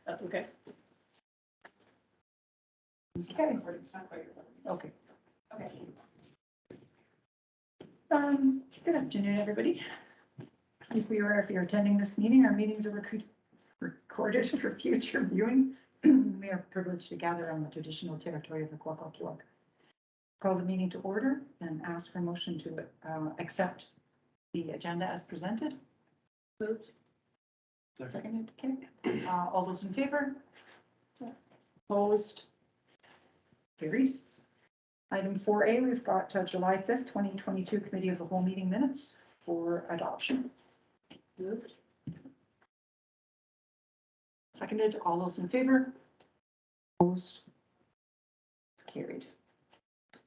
That's okay. Okay, It's not quite recording. okay. Okay. Good afternoon, everybody. Please be aware if you're attending this meeting, our meetings are recorded for future viewing. We are privileged to gather on the traditional territory of the Kwakwaka'wakw. Call the meeting to order and ask for motion to accept the agenda as presented. Moved. Seconded, okay. All those in favor? Opposed? Carried. Item 4A, we've got July 5th, 2022 Committee of the Whole Meeting Minutes for adoption. Moved. Seconded, all those in favor? Opposed? Carried.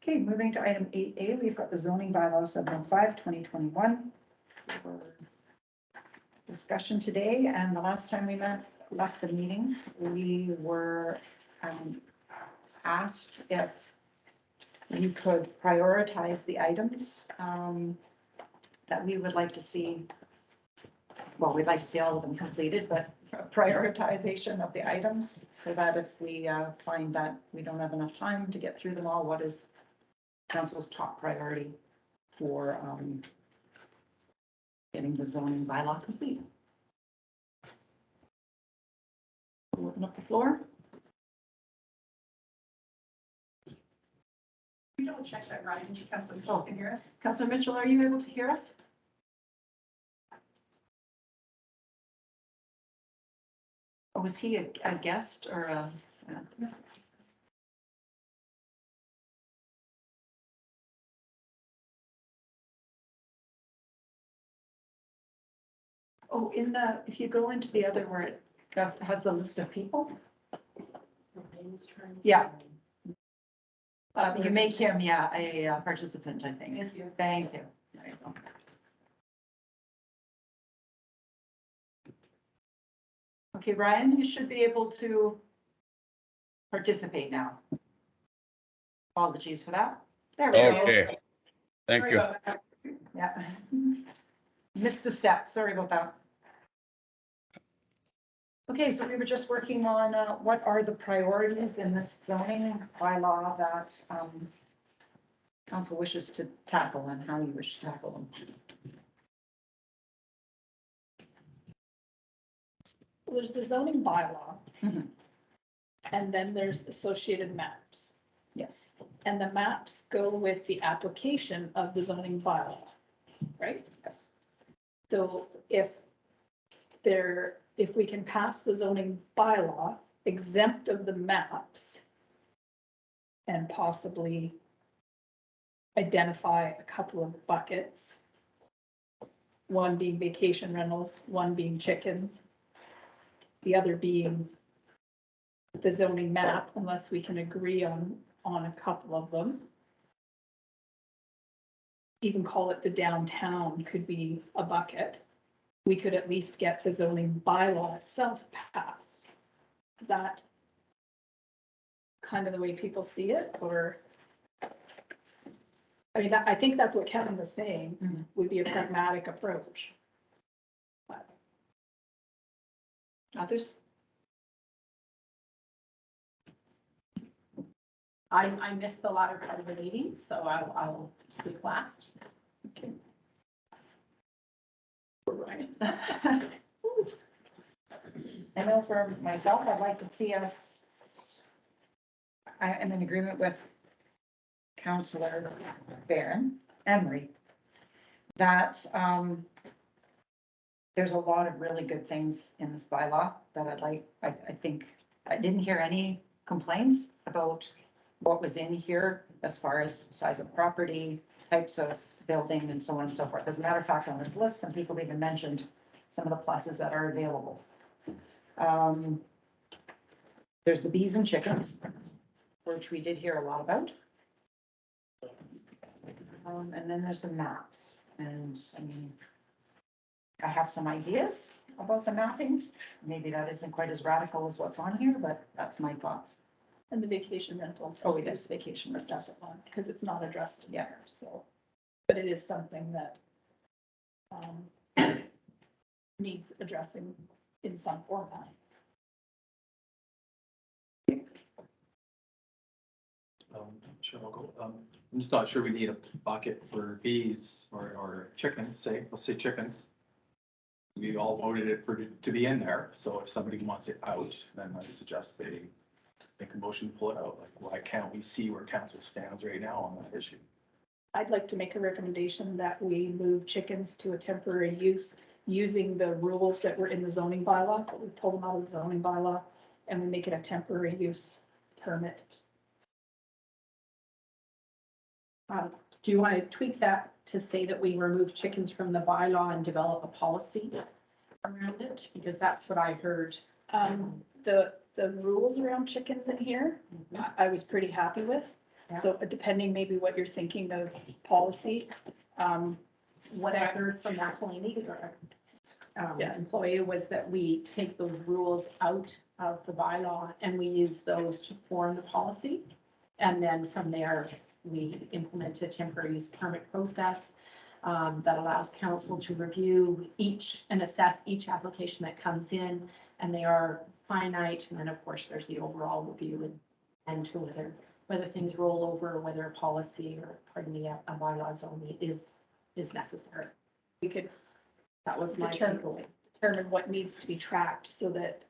Okay, moving to item 8A, we've got the zoning bylaw 705, 2021 for discussion today. And the last time we left the meeting, we were asked if we could prioritize the items that we would like to see. Well, we'd like to see all of them completed, but prioritization of the items so that if we find that we don't have enough time to get through them all, what is council's top priority for getting the zoning bylaw complete? We'll open up the floor. We double check that, Ryan, you can hear us. Councillor Mitchell, are you able to hear us? Or was he a guest or a? Oh, if you go into the other where it has the list of people, Yeah. You make him, yeah, a participant, I think. Thank you. Thank you. There you go. Okay, Ryan, you should be able to participate now. Apologies for that. There we go. Okay, thank Sorry you. about that. Yeah. Missed a step. Sorry about that. Okay, so we were just working on what are the priorities in this zoning bylaw that council wishes to tackle and how you wish to tackle them. Well, there's the zoning bylaw. Mhm. And then there's associated maps. Yes. And the maps go with the application of the zoning bylaw, right? Yes. So if we can pass the zoning bylaw exempt of the maps and possibly identify a couple of buckets, one being vacation rentals, one being chickens, the other being the zoning map, unless we can agree on a couple of them. Even call it the downtown could be a bucket. We could at least get the zoning bylaw itself passed. Is that kind of the way people see it, or? I mean, I think that's what Kevin was saying, Mhm. would be a pragmatic approach. But Others? I missed the latter part of the meeting, so I'll speak last. Okay. Ryan. I know for myself, I'd like to see us, I am in agreement with Councillor Barron, Emery, that there's a lot of really good things in this bylaw that I'd like, I think, I didn't hear any complaints about what was in here as far as size of property, types of building and so on and so forth. As a matter of fact, on this list, some people even mentioned some of the pluses that are available. There's the bees and chickens, which we did hear a lot about. And then there's the maps, and I mean, I have some ideas about the mapping. Maybe that isn't quite as radical as what's on here, but that's my thoughts. And the vacation rentals. Oh, yes, vacation The rentals. second one, because it's not addressed in Yeah. there, so. But it is something that needs addressing in some format. Sure, I'll go. I'm just not sure we need a bucket for bees or chickens, let's say chickens. We all voted it to be in there, so if somebody wants it out, then I suggest they make a motion to pull it out. Like, why can't we see where council stands right now on that issue? I'd like to make a recommendation that we move chickens to a temporary use using the rules that were in the zoning bylaw, but we pull them out of the zoning bylaw and we make it a temporary use permit. Do you want to tweak that to say that we remove chickens from the bylaw and develop a policy around it? Because that's what I heard. The rules around chickens in here, I was pretty happy with. Yeah. So depending maybe what you're thinking of policy, What I heard from that lady, Yeah. employee, was that we take those rules out of the bylaw and we use those to form the policy. And then from there, we implement a temporary use permit process that allows council to review and assess each application that comes in. And they are finite. And then, of course, there's the overall review and to whether things roll over, or whether a policy or, pardon me, a bylaw only is necessary. we could That was my takeaway. determine what needs to be tracked so that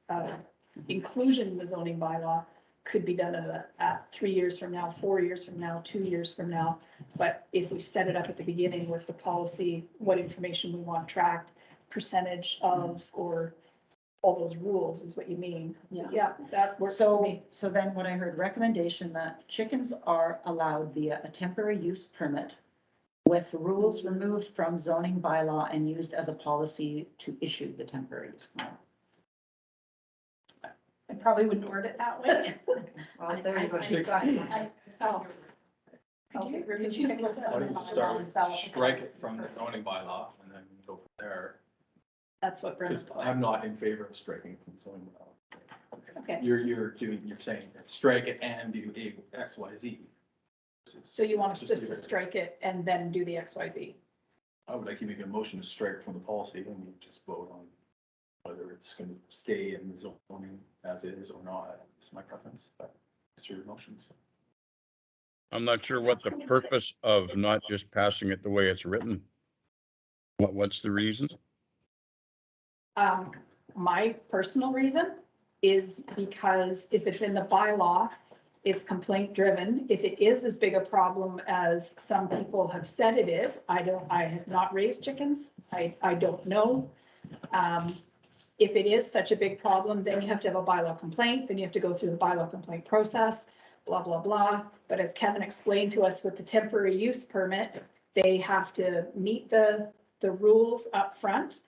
inclusion in the zoning bylaw could be done at 3 years from now, 4 years from now, 2 years from now. But if we set it up at the beginning with the policy, what information we want tracked, percentage of, or all those rules is what you mean. Yeah. Yeah, that works for me. So then what I heard, recommendation that chickens are allowed via a temporary use permit with rules removed from zoning bylaw and used as a policy to issue the temporary use permit. I probably wouldn't word it that way. Well, there you go. Could you take what's Why don't you strike it from the zoning bylaw and then go from there? That's what Brent's. Because I'm not in favor of striking from zoning bylaw. Okay, You're saying strike it and do X, Y, Z. so you want us just leave to it. strike it and then do the XYZ? I would like you to make a motion to strike from the policy and you just vote on whether it's going to stay in the zoning as it is or not. It's my preference, but it's your motion. So. I'm not sure what the purpose of not just passing it the way it's written. What's the reason? My personal reason is because if it's in the bylaw, it's complaint driven. If it is as big a problem as some people have said it is, I have not raised chickens. I don't know. If it is such a big problem, then you have to have a bylaw complaint, then you have to go through the bylaw complaint process, blah, blah, blah. But as Kevin explained to us with the temporary use permit, they have to meet the rules up front.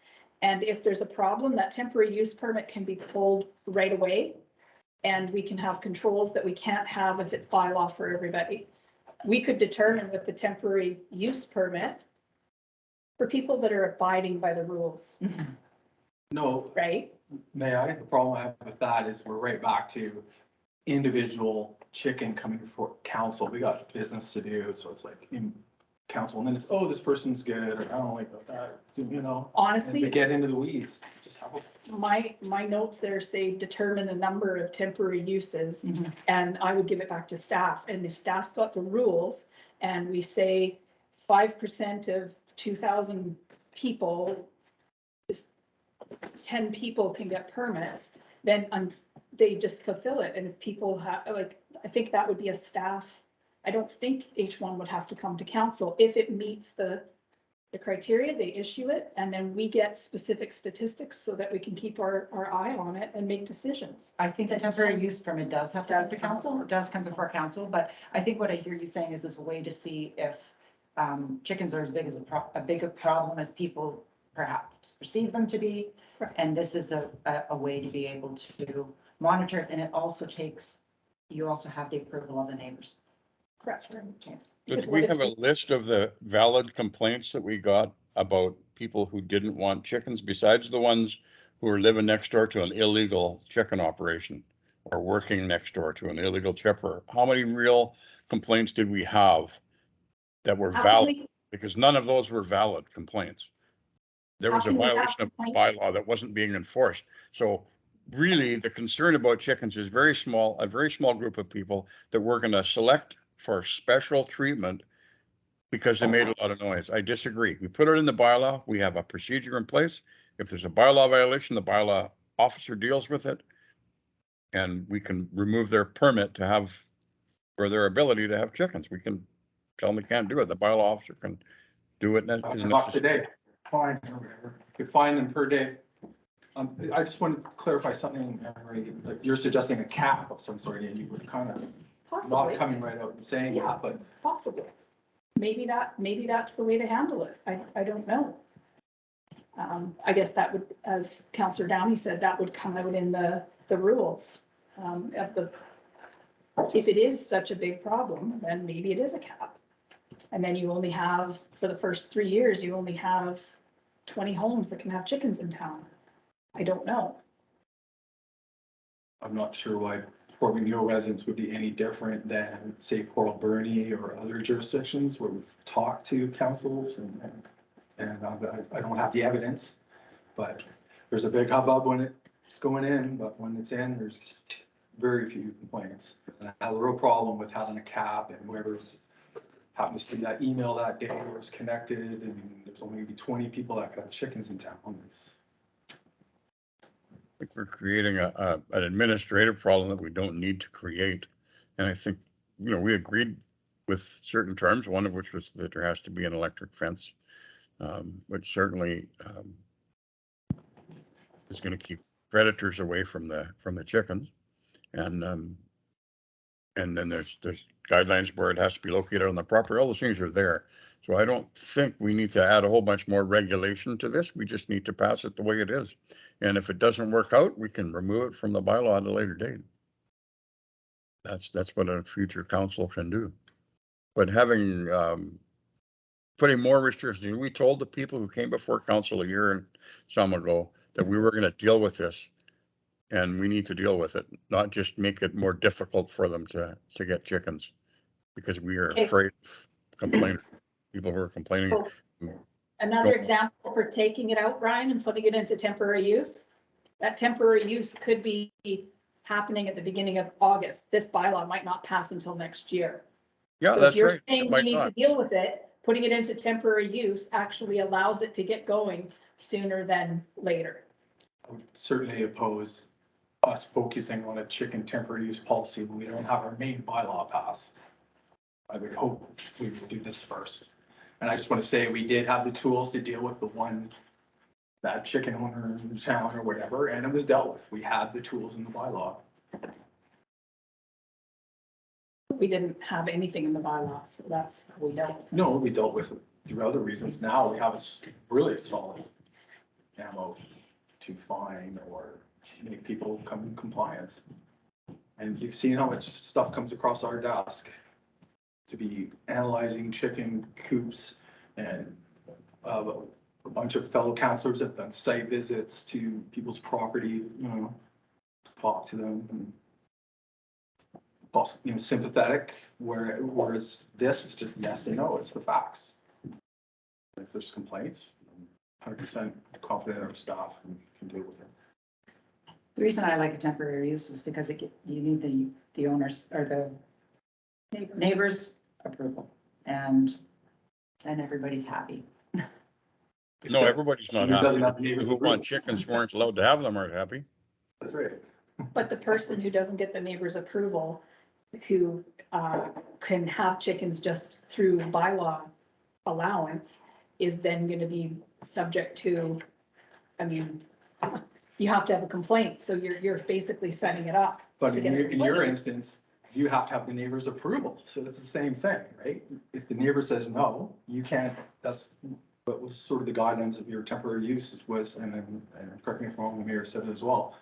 And if there's a problem, that temporary use permit can be pulled right away. And we can have controls that we can't have if it's bylaw for everybody. We could determine with the temporary use permit for people that are abiding by the rules, No, right? may I? The problem I have with that is we're right back to individual chicken coming before council. We got business to do, so it's like in council, and then it's, oh, this person's good, or I don't like that, you know. And Honestly, they get into the weeds. Just have a my notes there say determine the number of temporary uses. Mhm. And I would give it back to staff. And if staff's got the rules and we say 5% of 2,000 people, just 10 people can get permits, then they just fulfill it. And if people have, like, I think that would be a staff. I don't think each one would have to come to council. If it meets the criteria, they issue it, and then we get specific statistics so that we can keep our eye on it and make decisions. I think the temporary use permit does have to come to council, it does come before council, but I think what I hear you saying is a way to see if chickens are as big as a big a problem as people perhaps perceive them to be. Correct. And this is a way to be able to monitor it, and it also you also have the approval of the neighbors. Correct. Did we have a list of the valid complaints that we got about people who didn't want chickens besides the ones who are living next door to an illegal chicken operation or working next door to an illegal chipper? How many real complaints did we have that were valid? Because none of those were valid complaints. There How was a can we have violation of complaints? bylaw that wasn't being enforced. So really, the concern about chickens is a very small group of people that we're going to select for special treatment because they made a lot of noise. I disagree. We put it in the bylaw. We have a procedure in place. If there's a bylaw violation, the bylaw officer deals with it. And we can remove their permit to have, or their ability to have chickens. We can tell them they can't do it. The bylaw officer can do it. $100 a day, fine, or whatever. You could fine them per day. I just want to clarify something, Emery, like you're suggesting a cap of some sort, and you were kind of not Possibly, coming right out and saying Yeah. that, but possibly. Maybe that's the way to handle it. I don't know. I guess that would, as Councillor Downey said, that would come out in the rules of the, if it is such a big problem, then maybe it is a cap. And then you only have, for the first 3 years, you only have 20 homes that can have chickens in town. I don't know. I'm not sure why Port McNeil residents would be any different than, say, Port Alberni or other jurisdictions where we've talked to councils and I don't have the evidence, but there's a big hubbub when it's going in, but when it's in, there's very few complaints. And I have a real problem with having a cap, and whoever's happened to see that email that day or was connected, and there's only maybe 20 people that could have chickens in town. I think we're creating an administrative problem that we don't need to create. And I think, we agreed with certain terms, one of which was that there has to be an electric fence, which certainly is going to keep predators away from the chickens. And then there's guidelines where it has to be located on the property. All those things are there. So I don't think we need to add a whole bunch more regulation to this. We just need to pass it the way it is. And if it doesn't work out, we can remove it from the bylaw at a later date. That's what a future council can do. But having, putting more restrictions, we told the people who came before council a year and some ago that we were going to deal with this. And we need to deal with it, not just make it more difficult for them to get chickens, because we are Okay. afraid of complaining, people who are complaining. Another Don't- example for taking it out, Brian, and putting it into temporary use. That temporary use could be happening at the beginning of August. This bylaw might not pass until next year. Yeah, So if that's you're right. It saying we might need to not. deal with it, putting it into temporary use actually allows it to get going sooner than later. I would certainly oppose us focusing on a chicken temporary use policy when we don't have our main bylaw passed. I would hope we would do this first. And I just want to say, we did have the tools to deal with the one, that chicken owner in town or whatever, and it was dealt with. We had the tools in the bylaw. We didn't have anything in the bylaws, so that's, we don't. No, we dealt with it through other reasons. Now we have a really solid ammo to fine or make people come in compliance. And you've seen how much stuff comes across our desk to be analyzing chicken coops, and a bunch of fellow counselors have done site visits to people's property, talk to them and possibly, sympathetic, whereas this is just yes and no, it's the facts. If there's complaints, I'm 100% confident in our staff and can deal with it. The reason I like a temporary use is because you need the owners or the neighbors' approval, and everybody's happy. No, Except everybody's not somebody doesn't have happy. the People neighbors' who want approval. chickens who aren't allowed to have them aren't happy. That's right. But the person who doesn't get the neighbor's approval, who can have chickens just through bylaw allowance, is then going to be subject to, you have to have a complaint, so you're basically setting it up. But to in get a your complaint. instance, you have to have the neighbor's approval, so it's the same thing, right? If the neighbor says no, you can't, that's what was sort of the guidelines of your temporary use was, and correct me if I'm wrong, the mayor said it as well.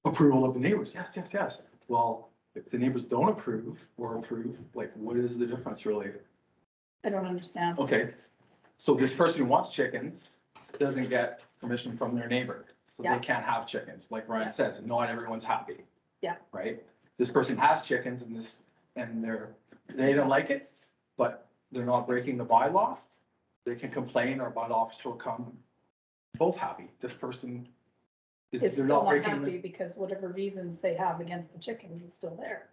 Approval of the neighbors, yes. Well, if the neighbors don't approve or approve, like, what is the difference really? I don't understand. Okay, so this person who wants chickens doesn't get permission from their neighbor, so Yeah. they can't have chickens, like Ryan Yeah. says, not everyone's happy. Yeah. Right? This person has chickens and they don't like it, but they're not breaking the bylaw. They can complain, our bylaw officer will come, both happy. This person Is they're still not not breaking happy the. because whatever reasons they have against the chickens is still there.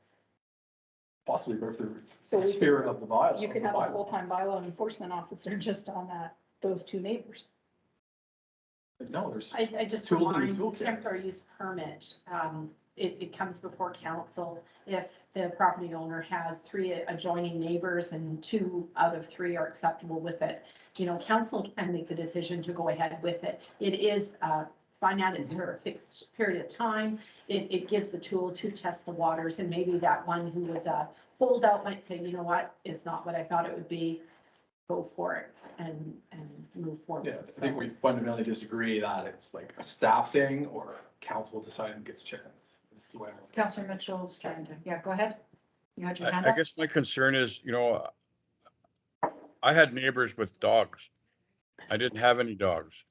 Possibly, but if the So we spirit of the bylaw. You could have a full-time bylaw enforcement officer just on that, those two neighbors. No, there's. I just Tools in the remind toolkit. temporary use permit, it comes before council if the property owner has 3 adjoining neighbors and 2 out of 3 are acceptable with it. You know, council can make the decision to go ahead with it. It is financed for a fixed period of time. It gives the tool to test the waters, and maybe that one who was a holdout might say, you know what, it's not what I thought it would be. Go for it and move forward. Yeah, I think we fundamentally disagree that it's like a staff thing or council deciding who gets chickens. Is the way I look at it. Councillor Mitchell's trying to, yeah, go ahead. You had your hand I up? guess my concern is, I had neighbors with dogs. I didn't have any dogs.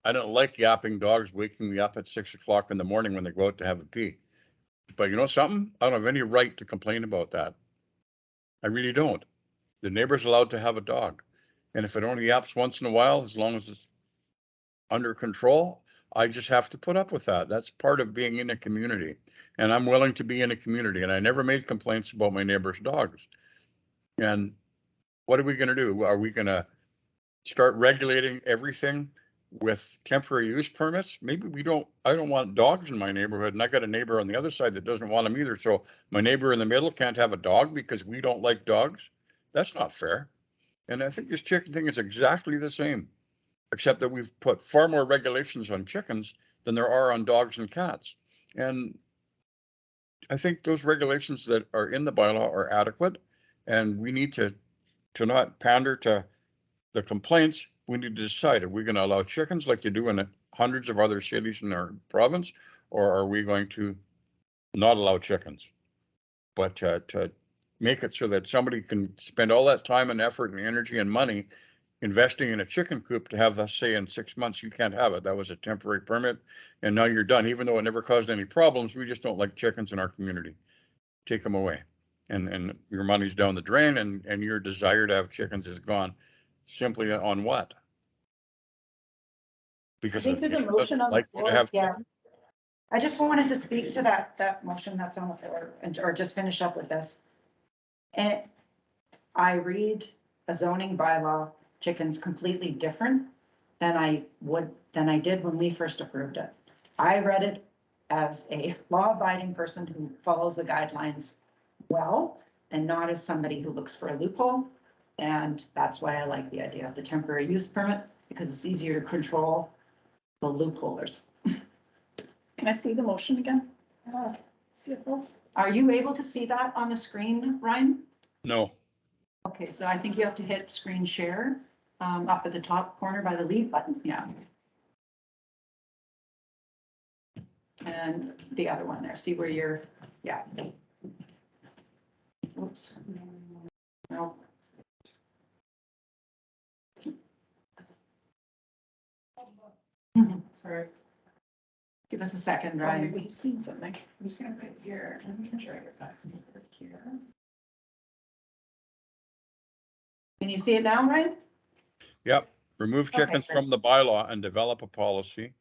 I don't like yapping dogs waking me up at 6 o'clock in the morning when they go out to have a pee. But you know something? I don't have any right to complain about that. I really don't. The neighbor's allowed to have a dog. And if it only yaps once in a while, as long as it's under control, I just have to put up with that. That's part of being in a community. And I'm willing to be in a community. And I never made complaints about my neighbor's dogs. And what are we going to do? Are we going to start regulating everything with temporary use permits? Maybe I don't want dogs in my neighborhood, and I got a neighbor on the other side that doesn't want them either. So my neighbor in the middle can't have a dog because we don't like dogs. That's not fair. And I think this chicken thing is exactly the same, except that we've put far more regulations on chickens than there are on dogs and cats. And I think those regulations that are in the bylaw are adequate, and we need to not pander to the complaints. We need to decide, are we going to allow chickens like you do in hundreds of other cities in our province, or are we going to not allow chickens? But to make it so that somebody can spend all that time and effort and energy and money investing in a chicken coop to have us say in 6 months, you can't have it. That was a temporary permit and now you're done. Even though it never caused any problems, we just don't like chickens in our community. Take them away. And your money's down the drain and your desire to have chickens is gone. Simply on what? Because think there's a it motion doesn't on the like you to floor. have Yeah. chickens. I just wanted to speak to that motion that's on the floor or just finish up with this. And I read a zoning bylaw, chickens completely different than I did when we first approved it. I read it as a law-abiding person who follows the guidelines well, and not as somebody who looks for a loophole. And that's why I like the idea of the temporary use permit, because it's easier to control the loopholers. Can I see the motion again? CFO? Are you able to see that on the screen, Ryan? No, Okay, so I think you have to hit screen share, up at the top corner by the leave button, yeah. And the other one there, see where you're, yeah. Oops. No. Sorry. Give us a second, Ryan. We've seen something. I'm just gonna put it here, I'm gonna try to get back here. Can you see it now, Ryan? yep. Remove Okay, chickens great. from the bylaw and develop a policy.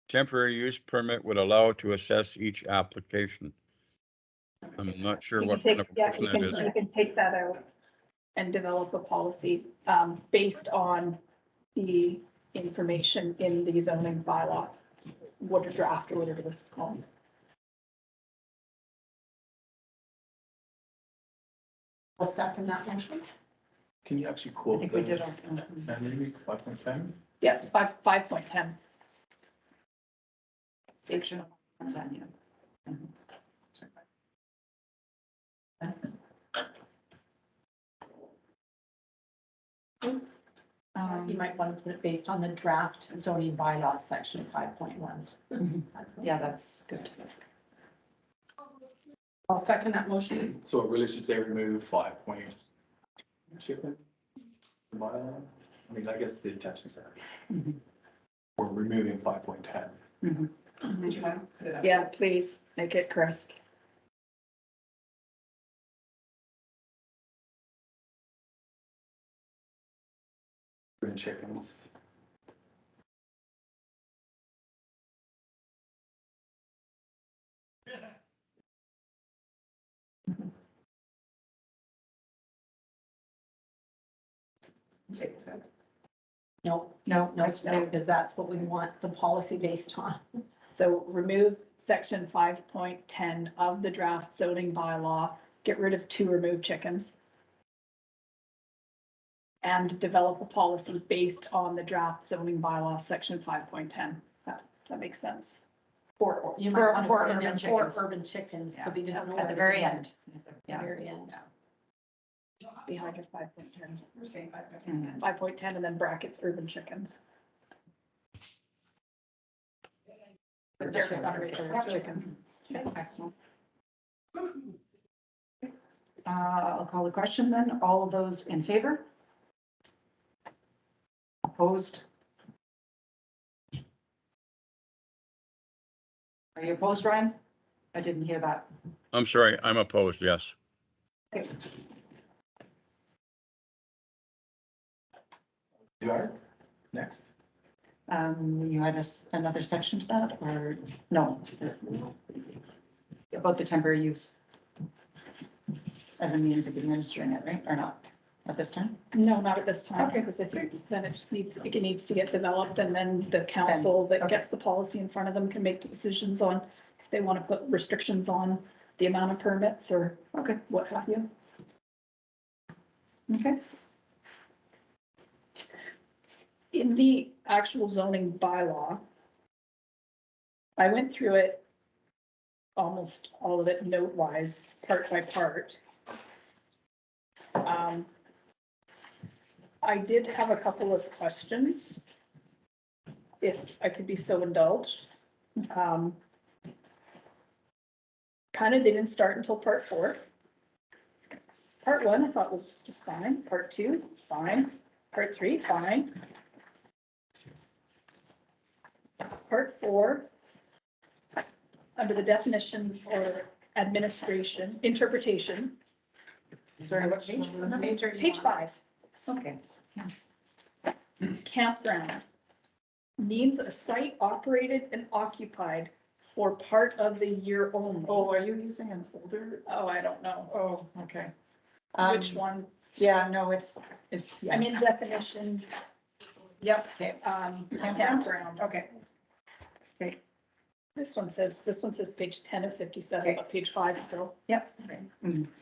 Temporary use permit would allow to assess each application. I'm not sure You what can kind of take, yeah, motion you that can, is. you can take that out and develop a policy, based on the information in the zoning bylaw, what a draft or whatever this is called. I'll second that motion. Can you actually I quote? think we the- did. Maybe 5.10? Yeah, 5.10. Section. Lasagna. You might want to put it based on the draft zoning bylaws section 5.1. Yeah, that's good. I'll second that motion. So it really should say remove 5 point. Chicken. Bylaw. I mean, I guess the intention's there. Mhm. We're removing 5.10. Did you want to put it up? Yeah, please make it crisp. Chickens. No, No, no, no, because that's what we want the policy based on. So remove section 5.10 of the draft zoning bylaw, get rid of to remove chickens. And develop a policy based on the draft zoning bylaw, section 5.10. That makes sense. You For- might want to for put in urban there chickens. for urban chickens, so Yeah, because. yeah, no at the one very is in end. the Yeah. Very end. Behind your 5.10. We're saying 5.10. Mhm. 5.10 and then brackets urban chickens. But Derek's there's got not it a- for chickens. Excellent. I'll call the question then. All of those in favor? Opposed? Are you opposed, Ryan? I didn't hear that. I'm sorry, I'm opposed, yes. You are, next. You had another section to that, or no? About the temporary use as a means of administering it, right, or not, at this time? No, not at this time, Okay. because then it just needs, it needs to get developed and then the council that okay. gets the policy in front of them can make decisions on if they want to put restrictions on the amount of permits or Okay, what have you. okay. In the actual zoning bylaw, I went through it, almost all of it note-wise, part by part. I did have a couple of questions, if I could be so indulged. Kind of didn't start until part 4. Part 1, I thought was just fine. Part 2, fine. Part 3, fine. Part 4, under the definition or administration, interpretation, Sorry, what page? page 5, Okay. campground. Means a site operated and occupied for part of the year only. Oh, are you using an older? Oh, I don't know. Oh, okay. Which one? Yeah, no, it's, yeah. I'm in definitions, Yep, okay. campground, okay. Okay. This one says page 10 of 57, Okay. but page 5 still. Yep.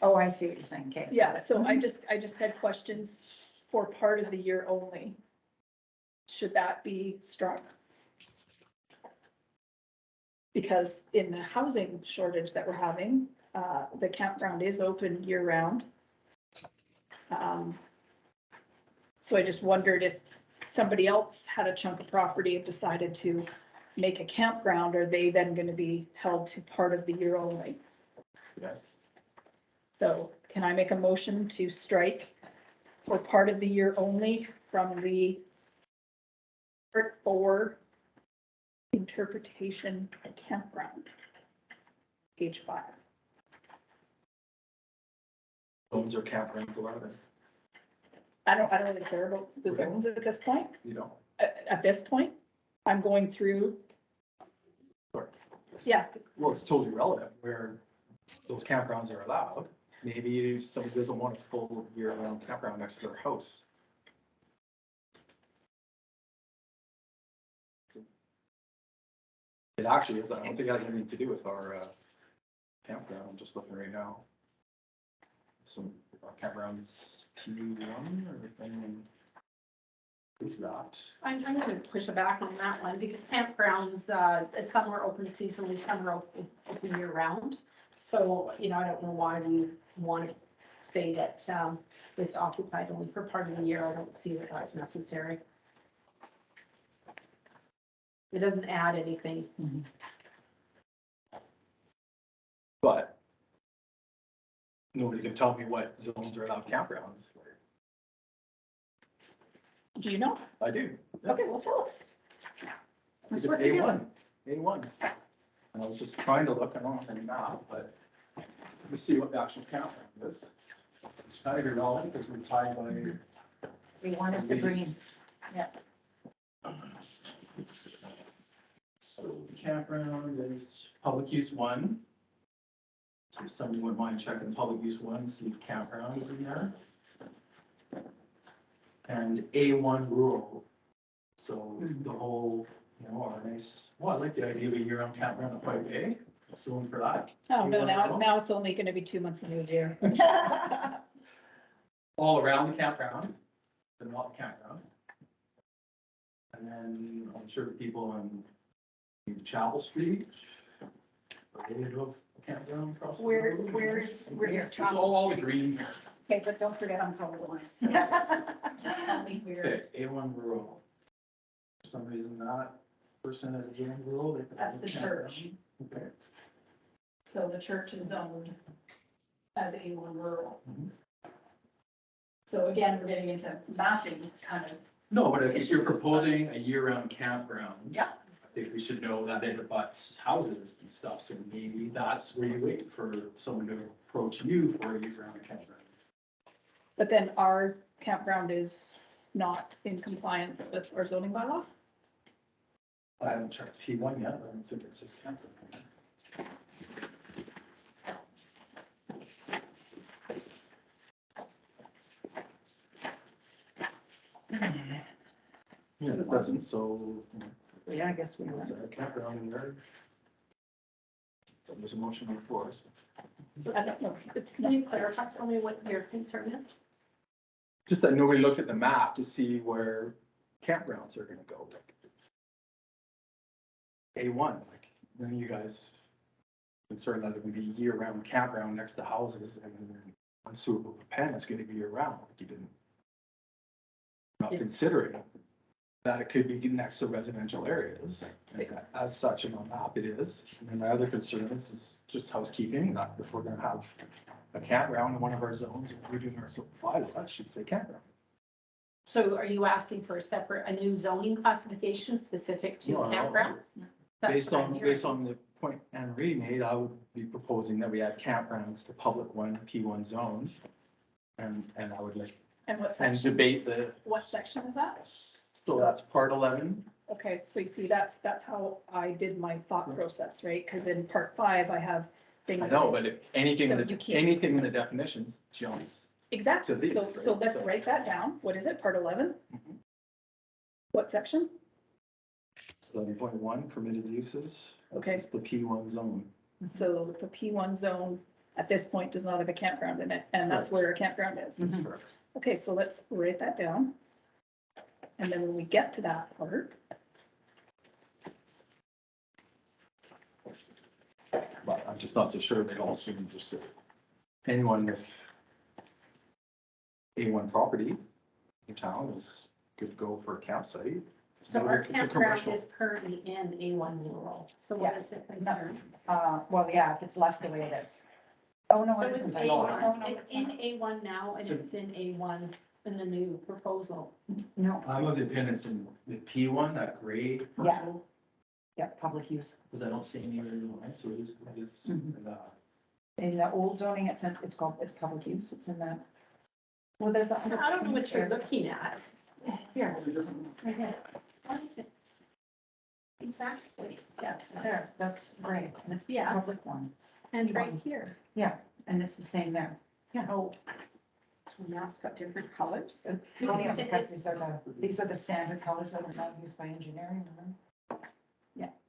Oh, I see what you're saying, okay. Yeah, so I just had questions for part of the year only. Should that be struck? Because in the housing shortage that we're having, the campground is open year round. So I just wondered if somebody else had a chunk of property and decided to make a campground, are they then gonna be held to part of the year only? Yes. So can I make a motion to strike for part of the year only from the part 4 interpretation campground? Page 5. Homes or campgrounds allowed, I don't really care about the Okay. zones at this point. you know. At this point, I'm going through. Sure. Yeah, Well, it's totally relevant where those campgrounds are allowed. Maybe somebody doesn't want a full year-round campground next to their house. It actually is, I don't think it has anything to do with our campground, I'm just looking right now. Some campgrounds, P1 or anything. Who's not? I'm gonna push back on that one because campgrounds, some are open seasonally, some are open year round. So, I don't know why we want to say that, it's occupied only for part of the year. I don't see that that's necessary. It doesn't add anything. But nobody can tell me what zones are allowed campgrounds. do you know? I do. Yeah. Okay, well, tell us. It's A1, A1. And I was just trying to look, I don't have any map, but let me see what the actual campground is. It's kind of irrelevant because we're tied by. We want us to bring in. lease. Yeah. So campground is public use 1. So if somebody wouldn't mind checking public use 1, see if campground is in there. and A1 rural. So the whole, our nice, well, I like the idea of a year-round campground at White Bay. So one for that. Oh, no, You wanna go? now it's only gonna be 2 months in a year. All around the campground, but not the campground. And then I'm sure the people on Chapel Street. Are they gonna do a campground across the road? Where's All Chapel the green. Okay, but don't forget I'm colorblind, so just tell me where. Okay, A1 rural. For some reason that person is A1 rural. they put That's the campground. church. Okay. So the church is zoned as A1 rural. Mhm. So again, we're getting into mapping kind of. No, but if you're proposing a year-round campground. Yeah. I think we should know that it abuts houses and stuff, so maybe that's where you wait for someone to approach you for a year-round campground. But then our campground is not in compliance with our zoning bylaw? I haven't checked P1 yet, but I don't think it says campground. Yeah, it doesn't, so. Yeah, I guess we It's a campground in there. There's a motion on the floor, so. I don't know. Can you clarify for me what your concern is? Just that nobody looked at the map to see where campgrounds are gonna go. A1, like, none of you guys concerned that it would be year-round campground next to houses and on Super Pen, it's gonna be year-round, like you didn't. Not Yeah. considering that it could be next to residential areas, and as such on the map it is. And then my other concern is just housekeeping, that if we're gonna have a campground in one of our zones, if we're doing our bylaw, that should say campground. So are you asking for a new zoning classification specific to No, no. campgrounds? That's Based what I'm on, hearing. based on the point Anne Marie made, I would be proposing that we add campgrounds to public one, P1 zone. And I would like, And what and section, debate the, what section is that? so that's part 11. Okay, so you see, that's how I did my thought process, right? Because in part 5, I have things. I know, but if anything, So you can't- anything in the definitions jumps. Exactly, to these, so right? let's So- write that down. What is it, part 11? Mhm. What section? 11.1 permitted uses. Okay. This is the P1 zone. So the P1 zone at this point does not have a campground in it, and that's where a campground is. That's correct. Okay, so let's write that down. And then when we get to that part, But I'm just not so sure they all assume just that anyone with A1 property in town is good to go for a campsite. It's So more our a campground commercial. is currently in A1 rural. So what is the concern? Well, yeah, if it's left the way it is. Oh, no, So it it's isn't. A1, No, no, it's in not. A1 now and it's in A1 in the new proposal. No, I'm of the opinion it's in the P1, that gray Yeah. parcel, yeah, public use. because I don't see any other line, so it is, Mhm. in that. In the old zoning, it's public use, it's in that. Well, there's a. I don't know what you're looking at. Here. Exactly, yeah, There, that's great, and it's the Yes. public one, and right here. and it's the same there. Oh, so now it's got different colors. Oh, yeah, because these are the standard colors that are not used by engineering, remember?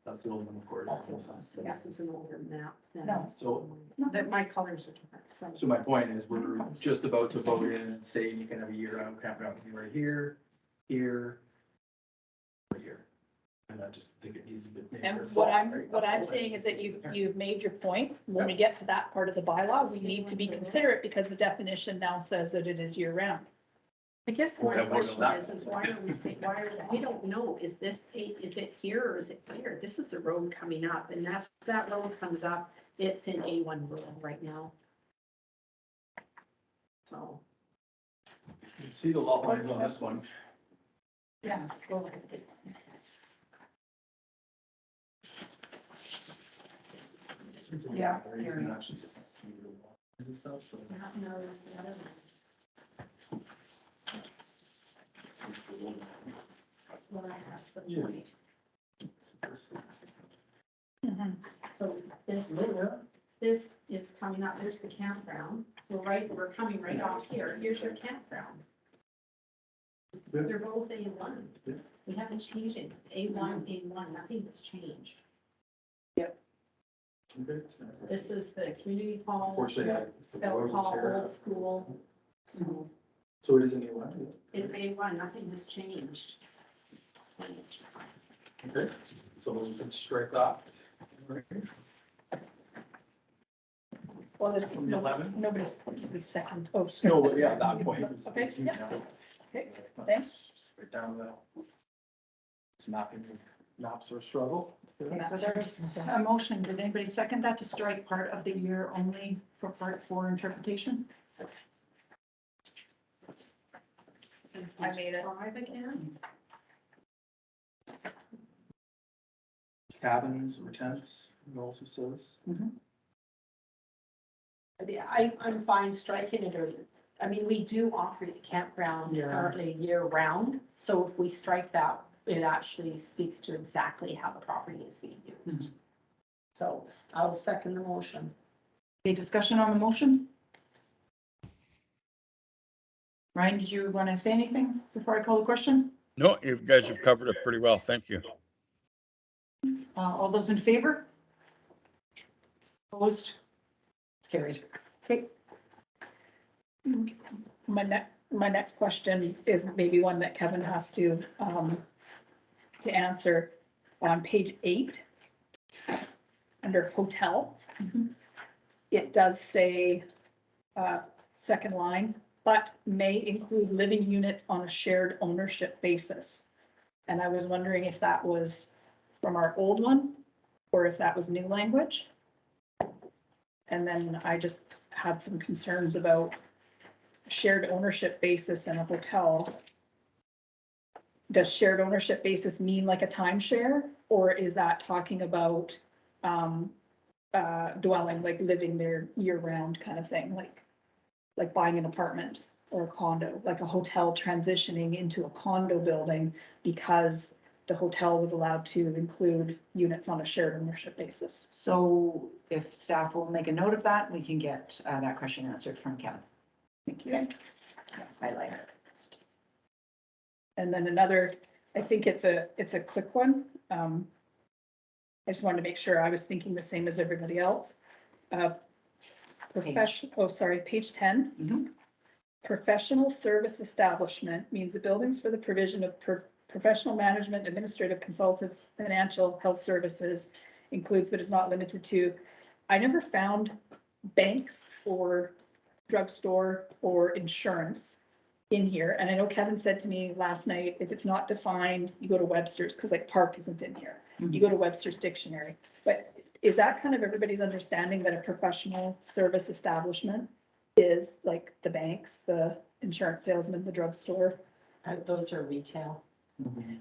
That's the old one, of course. That's the old one. So this is an older map than. No. So, That my colors are different, so. so my point is, we're just about to vote in and say you can have a year-round campground right here, here, right here. And I just think it needs a bit. and bigger what font, I'm, right? what That's I'm all I saying need is to that say. you've made your point. When we get to that part of the bylaw, we need to be considerate because the definition now says that it is year round. I guess Well, my yeah, we'll question go is why are we saying, we don't know, is it here or is it here? This is the road coming up and that road comes up, it's in A1 rural right now. So, You can see the lot lines on this one. Yeah. go with it. Yeah. You can actually see the lines and stuff, so. that knows the other one. Well, that's the Yeah. point. So this is coming up, there's the campground, we're coming right off here, here's your campground. They're both A1. Yeah. We haven't changed it. A1, nothing has changed. Okay. This is the community hall, Unfortunately, Scout Hall, old school. So So it isn't A1? it's A1, nothing has changed. Okay, so we can strike that. Well, if From the 11? nobody's second. Oh, No, but yeah, at that point. Okay, yeah. Okay, Thanks. thanks. Right down the. Some maps are a struggle. So there's a motion. Did anybody second that to strike part of the year only for part 4 interpretation? I made it. 5 again. Cabins or tents, it also says. I'm fine striking it, or, I mean, we do operate the campground Yeah. currently year round. So if we strike that, it actually speaks to exactly how the property is being used. So I'll second the motion. Any discussion on the motion? Ryan, did you want to say anything before I call the question? No, you guys have covered it pretty well. Thank you. All those in favor? Opposed? It's carried. Okay. My next question is maybe one that Kevin has to answer. On page 8, under hotel, it does say, second line, but may include living units on a shared ownership basis. And I was wondering if that was from our old one, or if that was new language. And then I just had some concerns about shared ownership basis in a hotel. Does shared ownership basis mean like a timeshare, or is that talking about dwelling, like living there year-round kind of thing, like buying an apartment or a condo, like a hotel transitioning into a condo building because the hotel was allowed to include units on a shared ownership basis? So if staff will make a note of that, we can get that question answered from Kevin. Thank you. Highlight it. And then another, I think it's a quick one. I just wanted to make sure I was thinking the same as everybody else. Page 10. Mhm. Professional service establishment means the buildings for the provision of professional management, administrative, consultative, financial, health services, includes but is not limited to. I never found banks or drugstore or insurance in here. And I know Kevin said to me last night, if it's not defined, you go to Webster's, because like park isn't in here. You go to Webster's dictionary. But is that kind of everybody's understanding that a professional service establishment is like the banks, the insurance salesman, the drugstore? Those are retail.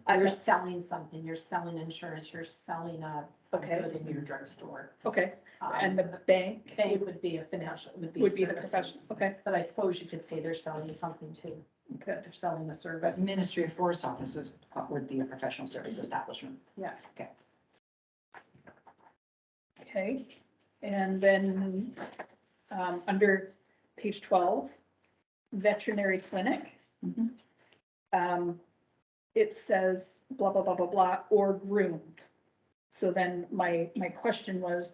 I You're was, selling something, you're selling insurance, you're selling a Okay. good in your drugstore. okay, and the bank Bank would be a financial, would be would be the services. professional, okay, But I suppose you could say they're selling something too. good. They're selling a But service. Ministry of Forest offices would be a professional service establishment. Yeah. Okay. Okay, and then, under page 12, veterinary clinic. Mhm. It says blah, blah, blah, blah, blah, or groomed. So then my question was,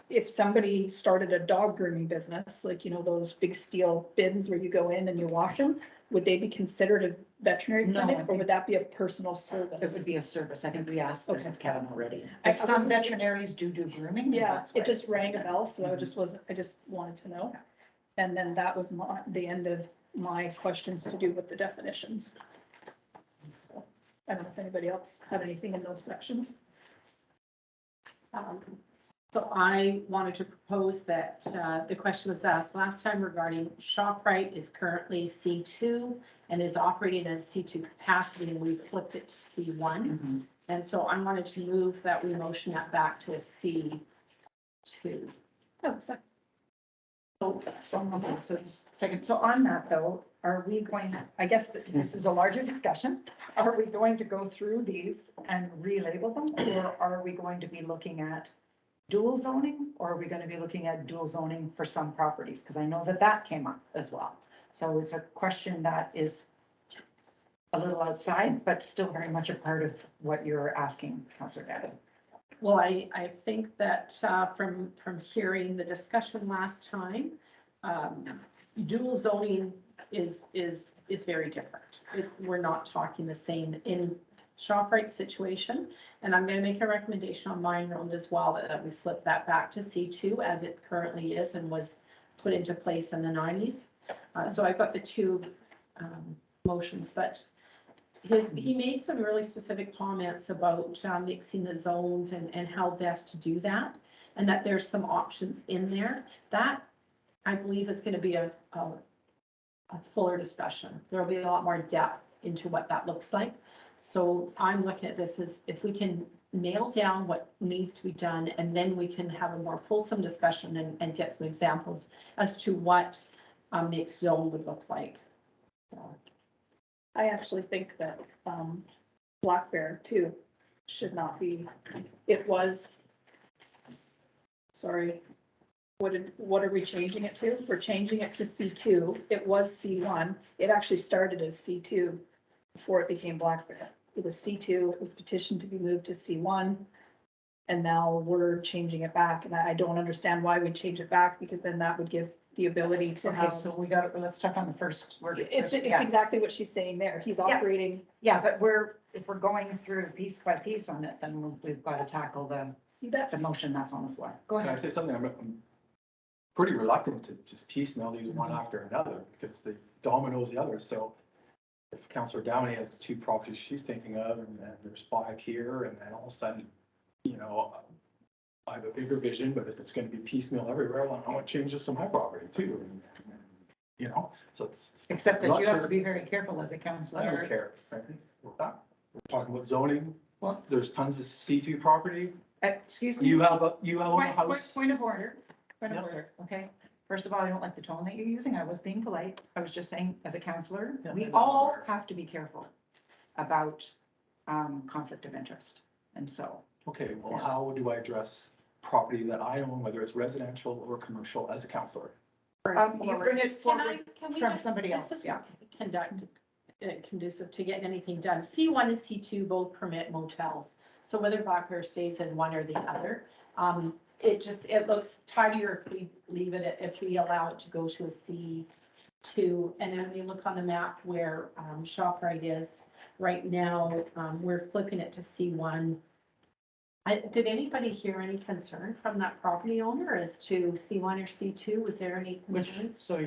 if somebody started a dog grooming business, like, you know, those big steel bins where you go in and you wash them, would they be considered a veterinary No, I clinic, or think- would that be a personal It service? would be a service. I think we asked this of Okay. Kevin already. I Like some wasn't- veterinaries do grooming. and Yeah, that's why it just it's- rang a bell, so I just wasn't, I just wanted to know. And then that was the end of my questions to do with the definitions. So, I don't know if anybody else had anything in those sections. So I wanted to propose that the question was asked last time regarding ShopRite is currently C2 and is operating at C2 capacity, and we flipped it to C1. Mhm. And so I wanted to move that we motion that back to a C2. Oh, sorry. Okay, so it's second. So on that though, are we going, I guess that this is a larger discussion. Are we going to go through these and relabel them? Or are we going to be looking at dual zoning? Or are we going to be looking at dual zoning for some properties? Because I know that that came up as well. So it's a question that is a little outside, but still very much a part of what you're asking, Councillor Gavin. Well, I think that from hearing the discussion last time, dual zoning is very different. We're not talking the same in ShopRite situation. And I'm going to make a recommendation on mine road as well, that we flip that back to C2 as it currently is and was put into place in the 90s. So I've got the two motions, but he made some really specific comments about mixing the zones and how best to do that, and that there's some options in there. That, I believe, is going to be a fuller discussion. There'll be a lot more depth into what that looks like. So I'm looking at this as if we can nail down what needs to be done, and then we can have a more fulsome discussion and get some examples as to what a mixed zone would look like. So. I actually think that, Black Bear too should not be, it was, sorry, what are we changing it to? We're changing it to C2. It was C1. It actually started as C2 before it became Black Bear. It was C2, it was petitioned to be moved to C1. And now we're changing it back, and I don't understand why we change it back, because then that would give the ability to Okay, have. so we got, let's check on the first word. It's Yeah. exactly what she's saying there. He's Yeah. operating. Yeah, but if we're going through piece by piece on it, then we've got to tackle You bet. the motion that's on the floor. Go Can I ahead. say something? I'm pretty reluctant to just piecemeal these one after another because the dominoes the other. So if Councillor Downey has two properties she's thinking of, and then there's 5 here, and then all of a sudden, you know, I have a bigger vision, but if it's going to be piecemeal everywhere, well, I want changes to my property too. And, you know, so it's, Except that Not you have sure. to be very careful as a I councillor. don't care, frankly. We're talking about zoning. Well- There's tons of C2 property. Excuse me. You own a Point house. point of order, point of Yes. order, okay? First of all, I don't like the tone that you're using. I was being polite. I was just saying, as a counselor, Yeah, we I know. all have to be careful about conflict of interest. And so, Okay, well, Yeah. how do I address property that I own, whether it's residential or commercial, as a counselor? you bring it forward Can we from just- somebody this else, is yeah. conducive to getting anything done. C1 and C2 both permit motels. So whether Black Bear stays in one or the other, it looks tidier if we leave it, if we allow it to go to a C2. And then we look on the map where ShopRite is right now, we're flipping it to C1. Did anybody hear any concern from that property owner as to C1 or C2? Was there any Which, concerns? so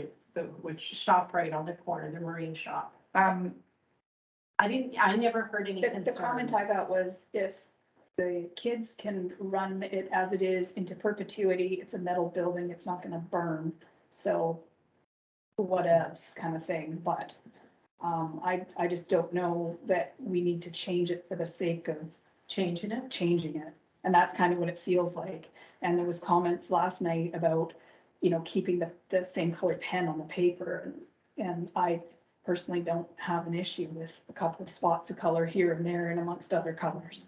which, ShopRite on the corner, the marine shop. I never heard any The concerns. comment I got was if the kids can run it as it is into perpetuity, it's a metal building, it's not gonna burn. So whatevs kind of thing, but I just don't know that we need to change it for the sake of Changing it. changing it. And that's kind of what it feels like. And there was comments last night about, you know, keeping the same color pen on the paper. And I personally don't have an issue with a couple of spots of color here and there and amongst other colors.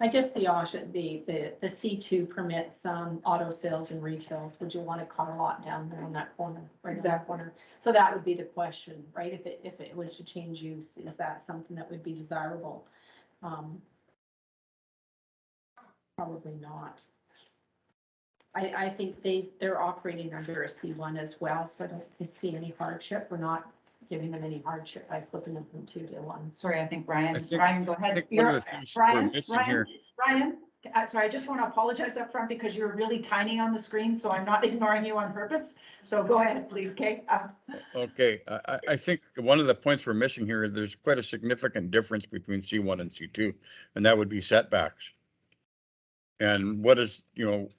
I guess the C2 permits auto sales and retails. Would you want a car lot down there on that corner? Right in that Exactly. corner. So that would be the question, right? If it was to change use, is that something that would be desirable? Probably not. I think they're operating under a C1 as well, so I don't see any hardship. We're not giving them any hardship by flipping them from 2 to 1. sorry, I think Brian, I think- Brian, go I ahead. think one of You're- the things Brian, we're missing Brian, here, Brian, sorry, I just want to apologize up front because you're really tiny on the screen, so I'm not ignoring you on purpose. So go ahead, please, Kate. okay, I think one of the points we're missing here, there's quite a significant difference between C1 and C2, and that would be setbacks. And what is, you know,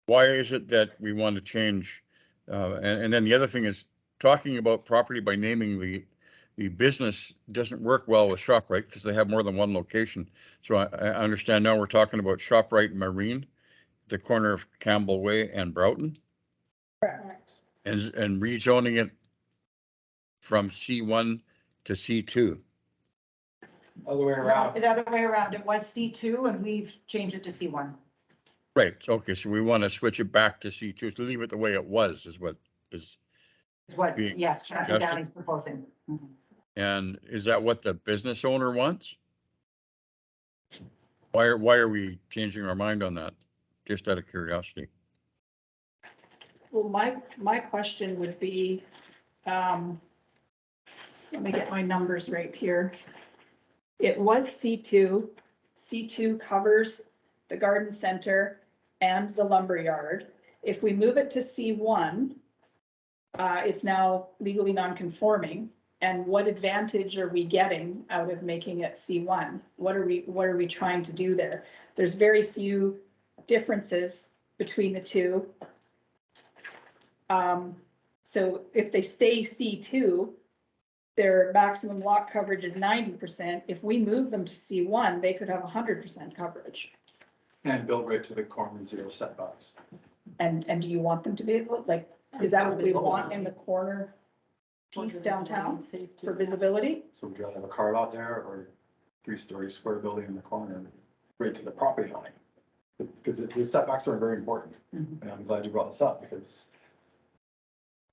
why is it that we want to change? And then the other thing is talking about property by naming the business doesn't work well with ShopRite because they have more than one location. So I understand now we're talking about ShopRite Marine, the corner of Campbell Way and Broughton, Correct. and rezoning it from C1 to C2. Other way No, around. the other way around. It was C2 and we've changed it to C1. Right, okay, so we want to switch it back to C2, to leave it the way it was, is what is, Is what, Being yes, Councillor suggested. Downey's proposing. Mhm. And is that what the business owner wants? Why are we changing our mind on that? Just out of curiosity. Well, my question would be, let me get my numbers right here. It was C2. C2 covers the garden center and the lumber yard. If we move it to C1, it's now legally non-conforming. And what advantage are we getting out of making it C1? What are we trying to do there? There's very few differences between the two. So if they stay C2, their maximum lot coverage is 90%. If we move them to C1, they could have 100% coverage. And built right to the corner, zero setbacks. And do you want them to be able, like, is that what we want in the corner piece downtown for visibility? So would you rather have a car lot there or 3-story square building in the corner, right to the property line? Because the setbacks are very important. Mhm. And I'm glad you brought this up because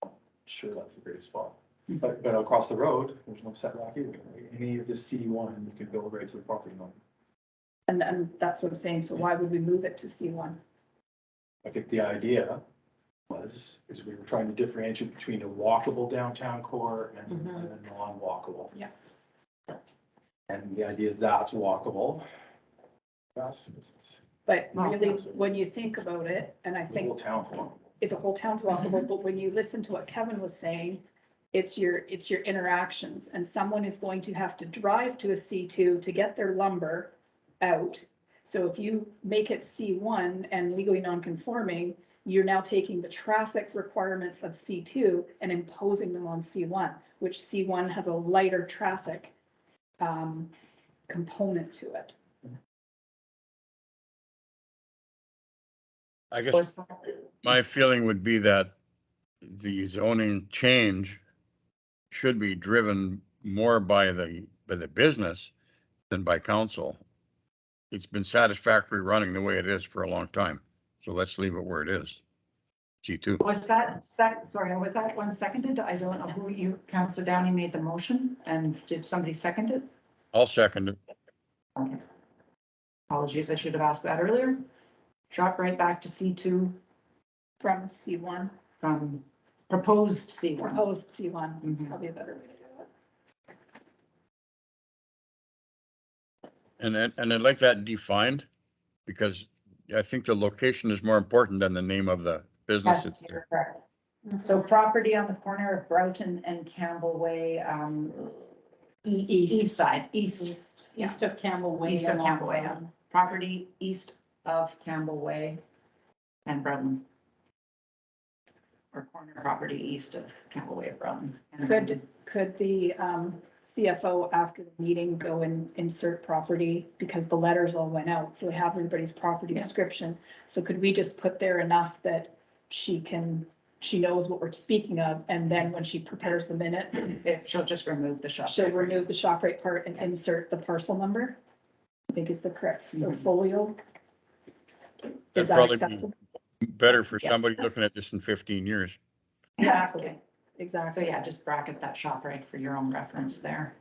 I'm sure that's a great spot. But across the road, there's no setback either. Right? Any of the C1, you can build right to the property line. And that's what I'm saying. So why would we move it to C1? I think the idea is we were trying to differentiate between a walkable downtown core and a non-walkable. Yeah. And the idea is that's walkable. That's, But Well, really, yes. when you think about it, and I the whole think town's walkable. if the whole town's walkable, but when you listen to what Kevin was saying, it's your interactions, and someone is going to have to drive to a C2 to get their lumber out. So if you make it C1 and legally non-conforming, you're now taking the traffic requirements of C2 and imposing them on C1, which C1 has a lighter traffic component to it. I guess my feeling would be that the zoning change should be driven more by the business than by council. It's been satisfactory running the way it is for a long time. So let's leave it where it is. C2. Was that sorry, was that one seconded? I don't know who you, Councillor Downey made the motion, and did somebody second it? I'll second it. Okay. Apologies, I should have asked that earlier. Drop right back to C2 From C1, from proposed C1. proposed C1, it's Mhm. probably a better way to do it. And I'd like that defined because I think the location is more important than the name of the business. Yes, It's you're there. correct. So property on the corner of Broughton and Campbell Way, east side, east, East of Campbell Way. East of along Campbell Way, yeah. Brown. property east of Campbell Way and Broughton. Or corner property east of Campbell Way of Broughton. And Could the CFO after the meeting go and insert property, because the letters all went out, so we have everybody's property Yeah. description. So could we just put there enough that she knows what we're speaking of, and then when she prepares the minutes, she'll just remove the shop. she'll remove the ShopRite part and insert the parcel number? I think is the correct, or Mhm. folio. Is That'd that probably be acceptable? better for Yeah. somebody looking at this in 15 years. Exactly, So exactly. yeah, just bracket that shop right for your own reference there.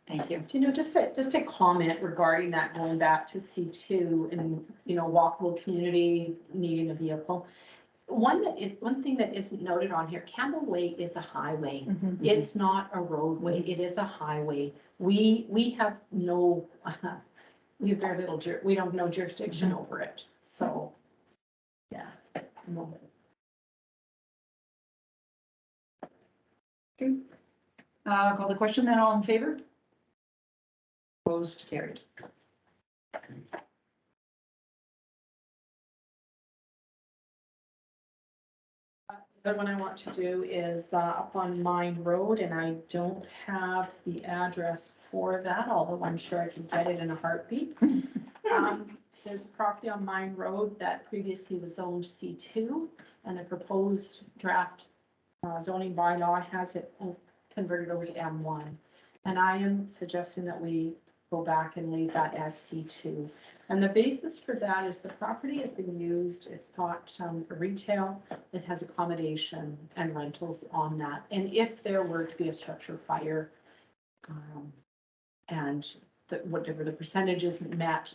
Thank you. You know, just a comment regarding that, going back to C2 and, walkable community needing a vehicle. One thing that isn't noted on here, Campbell Way is a highway. Mhm. It's not a roadway, it is a highway. We have no, we have very little, we don't have no jurisdiction over it, so. Yeah. No. Call the question then, all in favor? Opposed, carried. The other one I want to do is up on Mine Road, and I don't have the address for that, although I'm sure I can get it in a heartbeat. There's a property on Mine Road that previously was zoned C2, and the proposed draft zoning bylaw has it converted over to M1. And I am suggesting that we go back and leave that as C2. And the basis for that is the property has been used, it's not retail, it has accommodation and rentals on that. And if there were to be a structure fire, And whatever the percentage isn't met,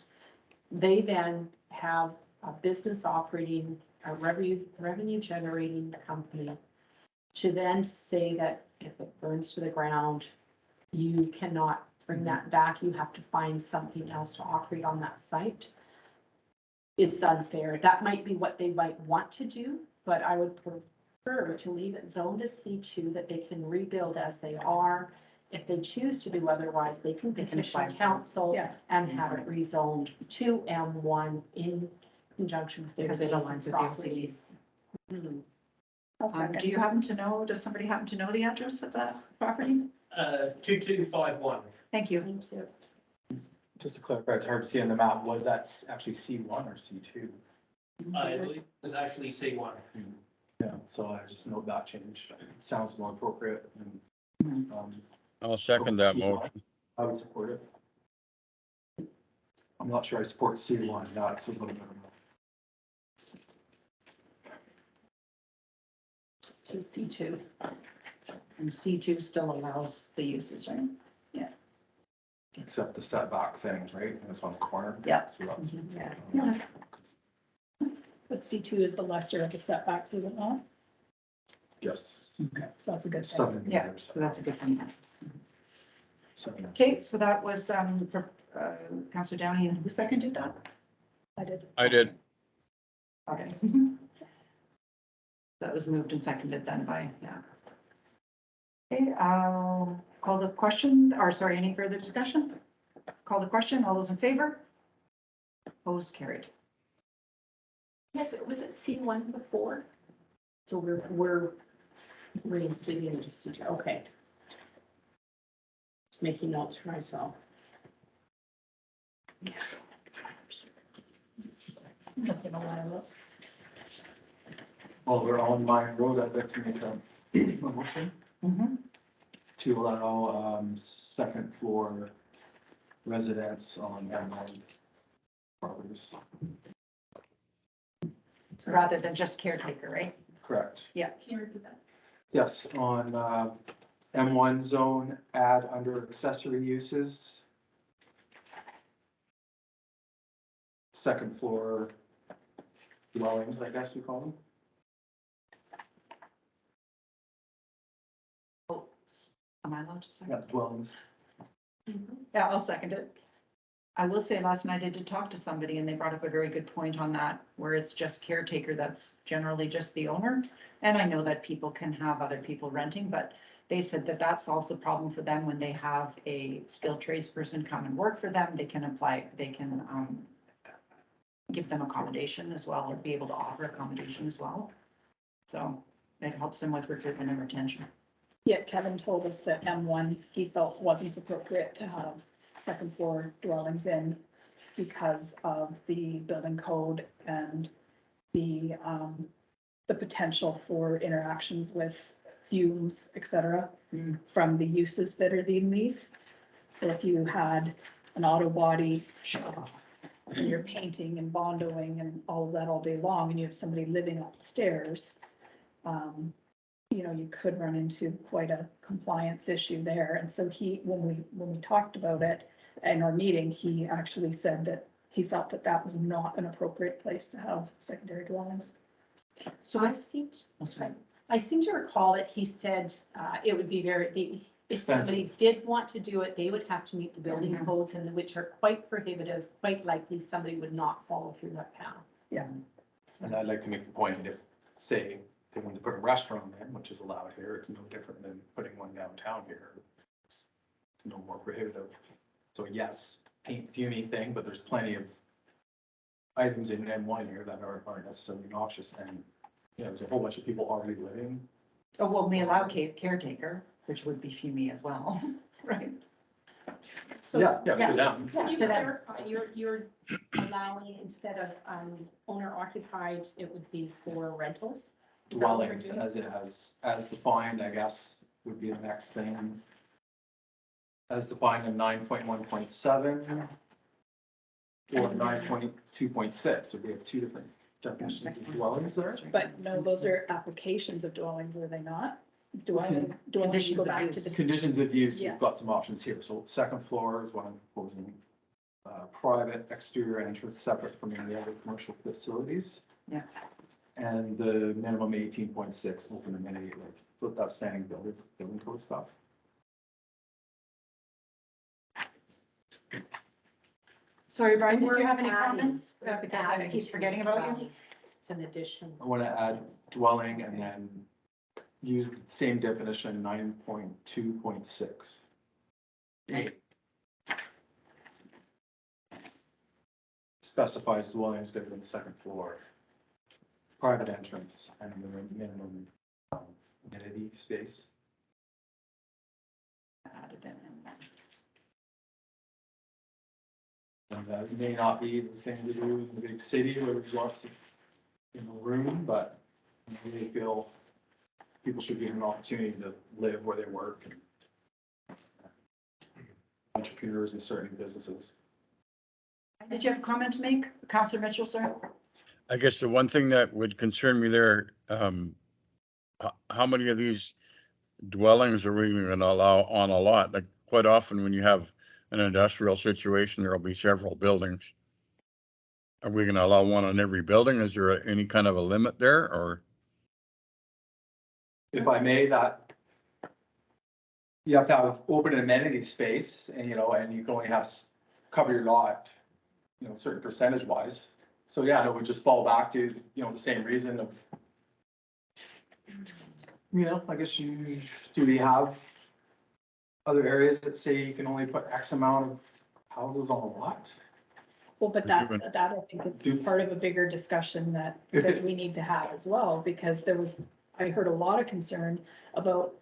they then have a business operating, a revenue generating company to then say that if it burns to the ground, you cannot bring that back, you have to find something else to operate on that site. It's unfair. That might be what they might want to do, but I would prefer to leave it zoned as C2, that they can rebuild as they are. If they choose to do otherwise, they can apply petition for it. council Yeah. and have it rezoned to M1 in conjunction with their Because it aligns adjacent with the properties. Hmm. Do you happen to know, does somebody happen to know the address of that property? 2251. Thank you. Thank you. Just to clarify, it's hard to see on the map, was that actually C1 or C2? I believe it was actually C1. Yeah, so I just note that change. It sounds more appropriate and, I'll second that C1. motion. I would support it. I'm not sure I support C1, no, it's a little bit. To C2. And C2 still allows the uses, right? Except the setback things, right? And it's on the corner. Yeah. So that's. Yeah. But C2 is the lesser of the setbacks, is it not? Yes. Okay, so that's a good thing. 7 Yeah, meters. so that's a good thing. 7 Okay, so that was, Councillor Downey, and who seconded that? I did. I did. Okay. That was moved and seconded then by, yeah. Okay, I'll call the question, or sorry, any further discussion? Call the question, all those in favor? Opposed, carried. Yes, was it C1 before? So we're reinstating it to C2, okay. Just making notes for myself. Looking a while. While we're on Mine Road, I'd like to make a motion to allow, second floor residents on M1 properties. Rather than just caretaker, right? Correct. Yeah. Can you repeat that? Yes, on, M1 zone, add under accessory uses. Second floor dwellings, I guess we call them. Am I allowed to second? Yeah, dwellings. Yeah, I'll second it. I will say last night I did talk to somebody and they brought up a very good point on that, where it's just caretaker, that's generally just the owner. And I know that people can have other people renting, but they said that that solves the problem for them when they have a skilled tradesperson come and work for them. They can apply, they can give them accommodation as well, or be able to offer accommodation as well. So it helps them with recruitment and retention. Yeah, Kevin told us that M1, he felt wasn't appropriate to have second floor dwellings in because of the building code and the potential for interactions with fumes, et cetera, from the uses that are in these. So if you had an auto body shop and you're painting and bondoing and all of that all day long, and you have somebody living upstairs, you know, you could run into quite a compliance issue there. And so when we talked about it in our meeting, he actually said that he felt that that was not an appropriate place to have secondary dwellings. So I seem to recall that he said, it would be if somebody did want to do it, they would have to meet the building codes, and which are quite prohibitive, quite likely somebody would not follow through that path. Yeah. And I'd like to make the point, if, say, they wanted to put a restaurant in, which is allowed here, it's no different than putting one downtown here. It's no more prohibitive. So yes, paint fumey thing, but there's plenty of items in M1 here that aren't necessarily noxious, and, you know, there's a whole bunch of people already living. Oh, well, we allow caretaker, which would be fumey as well, right? So Yeah, yeah. for them. Can you to them. clarify, you're allowing, instead of owner occupied, it would be for rentals? Is that what you're Dwellings doing? as defined, I guess, would be the next thing. As defined in 9.1.7 or 9.2.6, so we have two different definitions of dwellings there. But no, those are applications of dwellings, are they not? do I need to Conditions go of back to use. the, Conditions of use, Yeah. you've got some options here. So second floor is what I'm proposing. Private exterior entrance separate from any other commercial facilities. Yeah. And the minimum 18.6 open amenity, like, put that standing building code stuff. Sorry, Brian, did We're you have any adding- comments? Because I keep forgetting about you. It's an addition. I want to add dwelling and then use the same definition, 9.2.6. Specifies dwellings greater than the second floor. Private entrance and the minimum amenity space. Added in. And that may not be the thing to do in the big city where there's lots of, room, but I really feel people should get an opportunity to live where they work. And entrepreneurs and starting businesses. Did you have a comment to make, Councillor Mitchell, sir? I guess the one thing that would concern me there, how many of these dwellings are we going to allow on a lot? Like quite often when you have an industrial situation, there'll be several buildings. Are we going to allow one on every building? Is there any kind of a limit there or? If I may, that you have to have open amenity space and, and you can only have, cover your lot, certain percentage wise. So yeah, it would just fall back to, the same reason of, I guess do we have other areas that say you can only put X amount of houses on a lot? well, but that I think is Do- part of a bigger discussion that If it- we need to have as well, because I heard a lot of concern about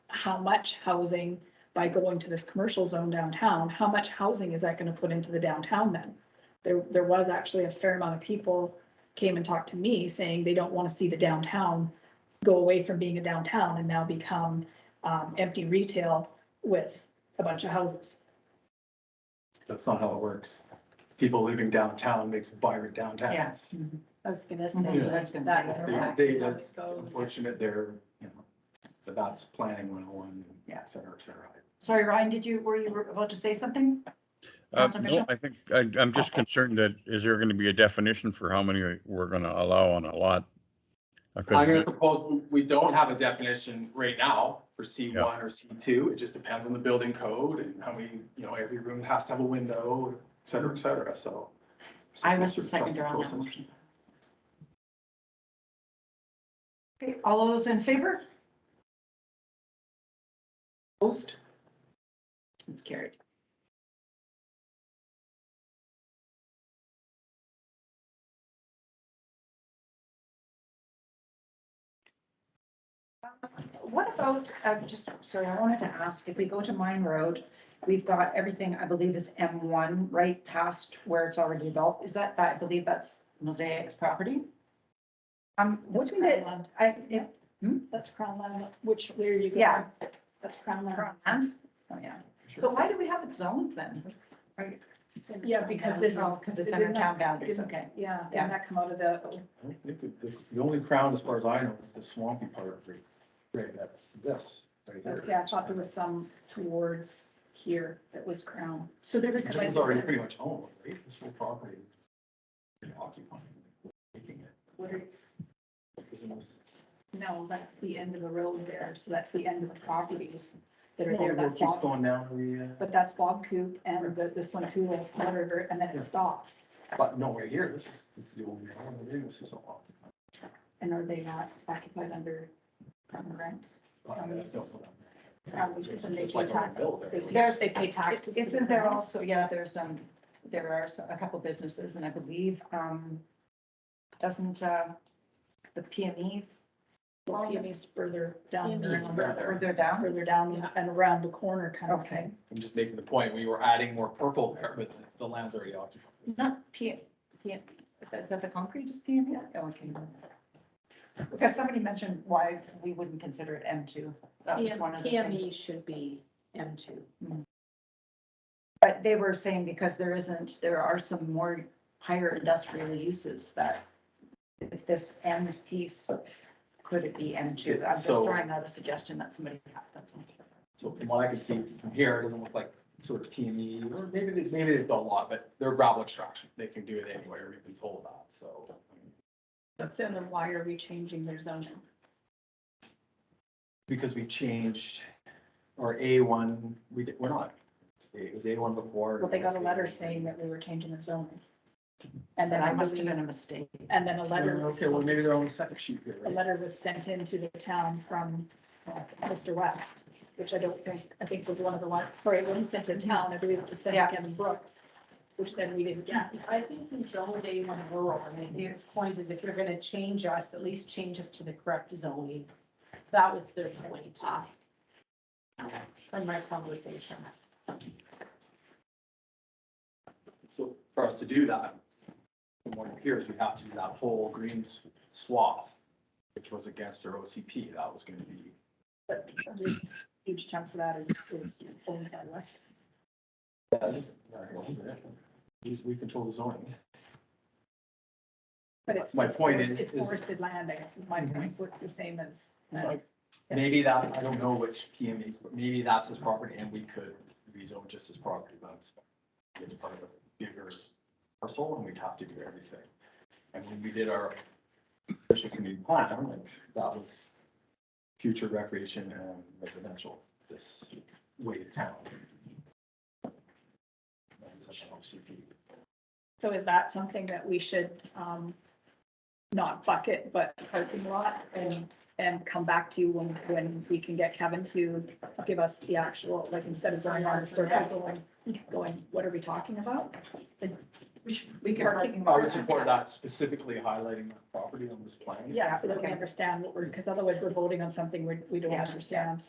how much housing by going to this commercial zone downtown, how much housing is that gonna put into the downtown then? There was actually a fair amount of people came and talked to me saying they don't wanna see the downtown go away from being a downtown and now become, empty retail with a bunch of houses. That's not how it works. People living downtown makes it vibrant downtown. Yes. I was gonna say. Mhm. I was gonna say that's that. exactly how it That's goes. unfortunate there, but that's planning 101, Yeah. et cetera, et cetera. Sorry, Ryan, were you about to say something? Councilor No, Mitchell? I think, I'm just concerned that, is there going to be a definition for how many we're going to allow on a lot? I'm gonna Because propose, we don't have a definition right now for C1 or C2. It just depends on the building code and how many, every room has to have a window, et cetera, so. I was the Sort of trust seconder on that process. motion. Okay, all those in favor? Opposed? It's carried. What about, sorry, I wanted to ask, if we go to Mine Road, we've got everything, I believe is M1, right past where it's already developed. Is that, I believe that's Mosaic's property? Wouldn't it, That's Crown Land, where you go? Yeah. That's Crown Land. Land? Oh, yeah. So why do we have it zoned then? Yeah, because this. Oh, because it's under town boundaries, okay. Yeah, Yeah. didn't that come out of the, I think the only crown, as far as I know, is the swampy part of it. Right, that's this, right here. okay, I thought there was some towards here that was Crown. So there This is already pretty much owned, right? This whole property is occupied, making it. What are- Isn't this- No, that's the end of the road there, so that's the end of the properties that are Oh, there, the road that's keeps Bob, going down, but that's Bob Coop and the Swintula River, and then it Yeah. stops. but no, right here, this is the old, this is a lot. And are they not occupied under Crown grants? Crown leases and they It's pay like a tax, bill there. they pay taxes. to the Isn't there town. also, yeah, there are a couple businesses and I believe, doesn't, the PME Well, PME's further down, PME's further down? further down Yeah. and around the corner kind of Okay. thing. I'm just making the point, we were adding more purple there, but the land's already occupied. Not is that the concrete is PME? Oh, okay. Because somebody mentioned why we wouldn't consider it M2. That was one of the things. PME should be M2. But they were saying because there are some more higher industrial uses that if this M piece could it be M2? I'm just So- throwing out a suggestion that somebody had, that's all. So from what I can see from here, it doesn't look like sort of PME, or maybe they've done a lot, but they're gravel extraction. They can do it anywhere, we've been told that, so. I mean, But then why are we changing their zoning? because we changed our A1, we're not, it was A1 before. Well, they got a letter saying that we were changing their zoning. And then That I must have believe, been a mistake. and then a letter, Okay, well, maybe they're on the second sheet here, a right? letter was sent into the town from Mr. West, which I think was one of the ones, sorry, it wasn't sent to town, I believe it was sent to Yeah. Kevin Brooks, which then we didn't Yeah, get. I think we zoned A1 rural, and his point is if you're gonna change us, at least change us to the correct zoning. That was their point from my conversation. So for us to do that, from what it appears, we have to do that whole green swath, which was against our OCP, that was gonna be. But there's huge chunks of that is owned by West. We control the zoning. But it's. My it's point forest- is- It's is- forested land, I guess is my point, so it's the same as. Maybe that, I don't know which PMEs, but maybe that's his property and we could rezone just his property, but it's part of a bigger parcel and we'd have to do everything. And when we did our official community plan, like that was future recreation and residential, this way to town. And such an OCP. So is that something that we should, not bucket, but parking lot and come back to when we can get Kevin to give us the actual, like, instead of going on a circle, going, what are we talking about? We could Parking I would support that, specifically highlighting that property on this plan. Yeah, so that we Okay. understand what we're, because otherwise we're voting on something we don't Yeah. understand.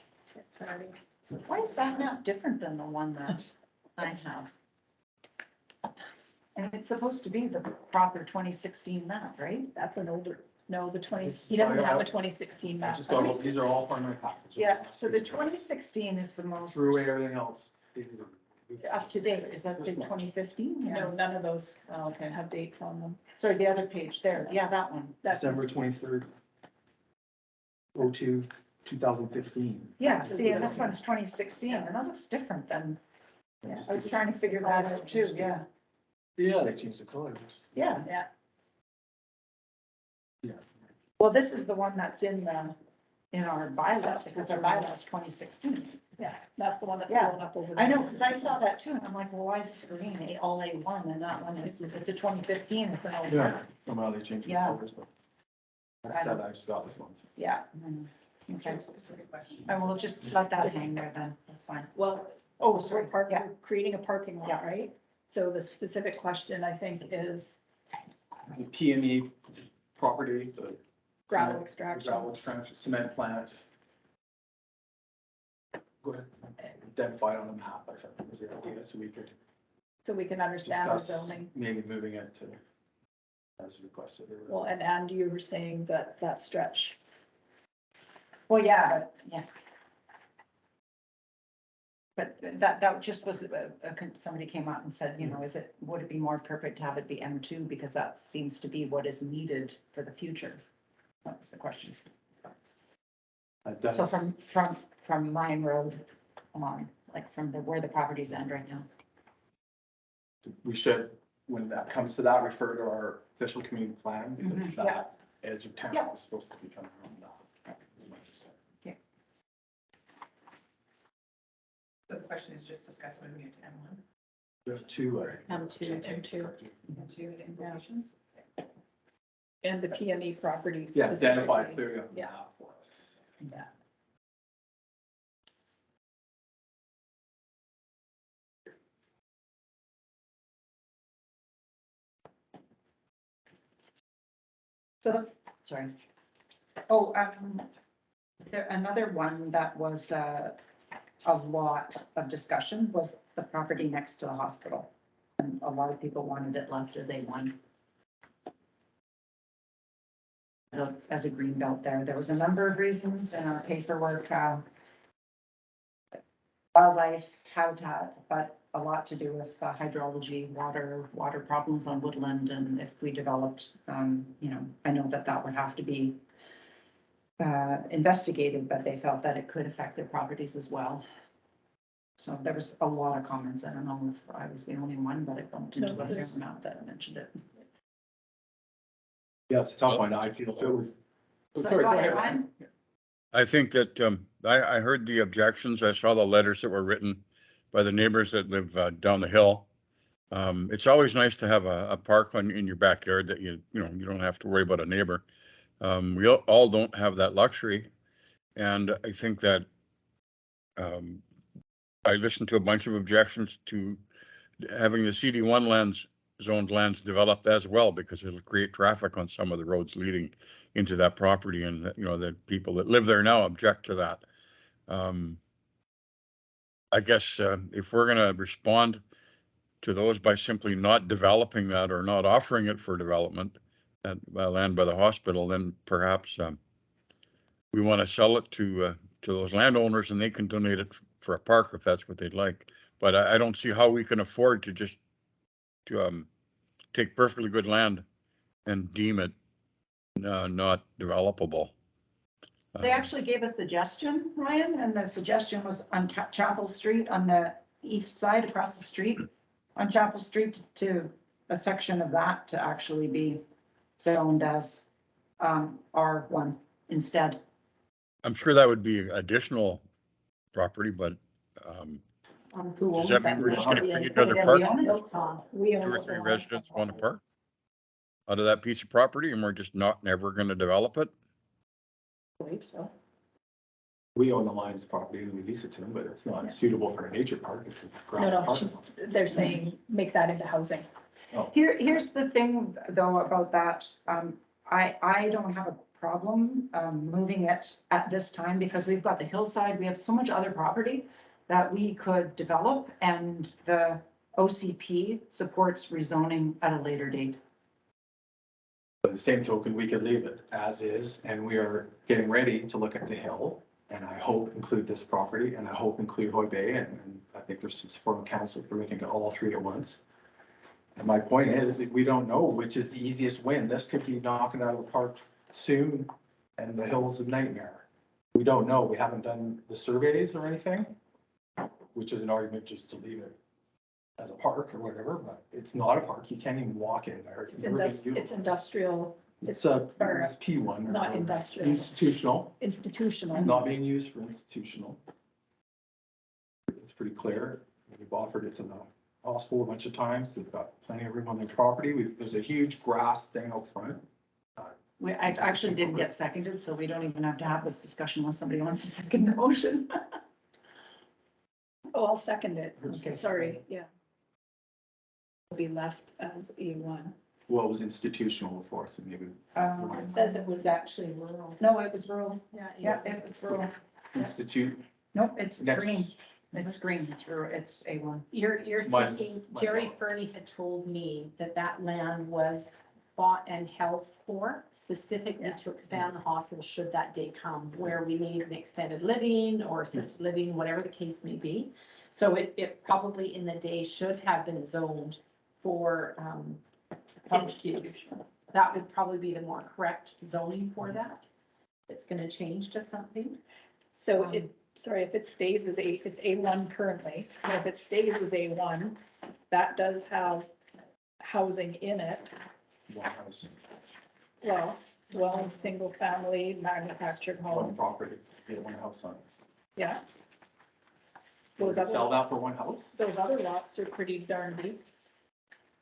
Why is that map different than the one that I have? And it's supposed to be the proper 2016 map, right? That's an older, no, the 20, he doesn't have a 2016 I map. just got, these are all part of my package. Yeah, so the 2016 is the most Threw away everything else. These are- up to date. Is that say This one. 2015? No, none of those Oh, okay. have dates on them. Sorry, the other page there. Yeah, that one. That's December 23rd. 02, 2015. Yeah, see, and this one's 2016 and that looks different than, yeah, I was trying to figure that out too, yeah. Yeah, they changed the colors. Yeah. Yeah. Yeah. Well, this is the one that's in our bylaws, because our bylaws 2016. Yeah, that's the one that's Yeah. blown up over there. I know, because I saw that too, and I'm like, well, why is this green, all A1, and that one is, it's a 2015, it's an old one. Yeah, somehow they changed the Yeah. colors, but. Like I said, I just got this one. so. Yeah. Okay, I will just let that hang there then, that's fine. Well, Oh, we're sorry, we're creating a parking lot, Yeah. right? So the specific question, I think, is The PME property, the. gravel cement- extraction. Gravel extraction, cement plant. Go ahead, identified on the map, I think was the idea, so we could So we can understand our discuss zoning. maybe moving it to. As requested. or- Well, and you were saying that that stretch, Well, yeah, but, yeah. But that just was, somebody came out and said, you know, would it be more perfect to have it be M2, because that seems to be what is needed for the future? That was the question. So Dennis- from Mine Road on, like from where the properties end right now. We should, when that comes to that, refer to our official community plan, because Mhm, that edge of town Yeah. is supposed to be coming around that. is what you said. So the question is just discuss moving it to M1, We have two. M2. M2 implications. and the PME properties. Yeah, identified specifically. clearly on the Yeah. map for us. Yeah. So, sorry. Oh, another one that was a lot of discussion was the property next to the hospital. And a lot of people wanted it left as A1. As a green belt there was a number of reasons in our paperwork, wildlife, habitat, but a lot to do with hydrology, water problems on woodland, and if we developed, you know, I know that would have to be investigated, but they felt that it could affect their properties as well. So there was a lot of comments. I don't know if I was the only one, but it bumped into No, a fair there's- amount that mentioned it. Yeah, it's a tough one. I feel if it was. Oh, So sorry, go go ahead, ahead, Ryan. Ryan. I think that, I heard the objections. I saw the letters that were written by the neighbors that live down the hill. It's always nice to have a park in your backyard that you know, you don't have to worry about a neighbor. We all don't have that luxury. And I think that, I listened to a bunch of objections to having the CD1 zoned lands developed as well, because it'll create traffic on some of the roads leading into that property, and you know, the people that live there now object to that. I guess if we're gonna respond to those by simply not developing that or not offering it for development, that land by the hospital, then perhaps we want to sell it to those landowners, and they can donate it for a park if that's what they'd like. But I don't see how we can afford to just to take perfectly good land and deem it not developable. They actually gave a suggestion, Ryan, and the suggestion was on Chapel Street on the east side across the street. On Chapel Street to a section of that to actually be zoned as R1 instead. I'm sure that would be additional property, but Who does owns that that mean we're just gonna property? create another Yeah, park? we own it. Built on. We own Two or the three land. residents want a park out of that piece of property, and we're just never gonna develop it? I believe so. We own the Lions property and we lease it to them, but it's not suitable for a nature park. It's a No, grass no, park. she's, they're saying make that into housing. Here's the thing though about that. I don't have a problem moving it at this time because we've got the hillside. We have so much other property that we could develop, and the OCP supports rezoning at a later date. By the same token, we could leave it as is, and we are getting ready to look at the hill. And I hope include this property, and I hope include Hoy Bay, and I think there's some support in council for making it all three at once. And my point is, we don't know which is the easiest win. This could be knocking out of the park soon, and the hill's a nightmare. We don't know. We haven't done the surveys or anything, which is an argument just to leave it as a park or whatever, but it's not a park. You can't even walk in there. It's never been utilized. it's industrial, It's or it's P1. not industrial. Institutional. institutional. It's not being used for institutional. It's pretty clear. We've offered it to the hospital a bunch of times. They've got plenty of room on their property. There's a huge grass thing out front. I actually didn't get seconded, so we don't even have to have this discussion unless somebody wants to second the motion. Oh, I'll second it. Okay. Sorry, yeah. Will be left as A1. Well, it was institutional before, so maybe. It says it was actually rural. No, it was rural. Yeah, Yeah, it was rural. Institute. Nope, it's Next. green. It's green. It's rural. It's A1. You're Mine's- thinking, mine's Jerry yellow. Fernie had told me that that land was bought and held for specifically to expand the hospital should that day come, where we need an extended living or assisted living, whatever the case may be. So it probably in the day should have been zoned for public use. That would probably be the more correct zoning for that. It's gonna change to something. So sorry, if it stays as it's A1 currently, and if it stays as A1, that does have housing in it. One house, Well, dwelling, single family, manufactured one home, property, get one house on it. yeah. Would Those it sell other, that for one house? those other lots are pretty darn big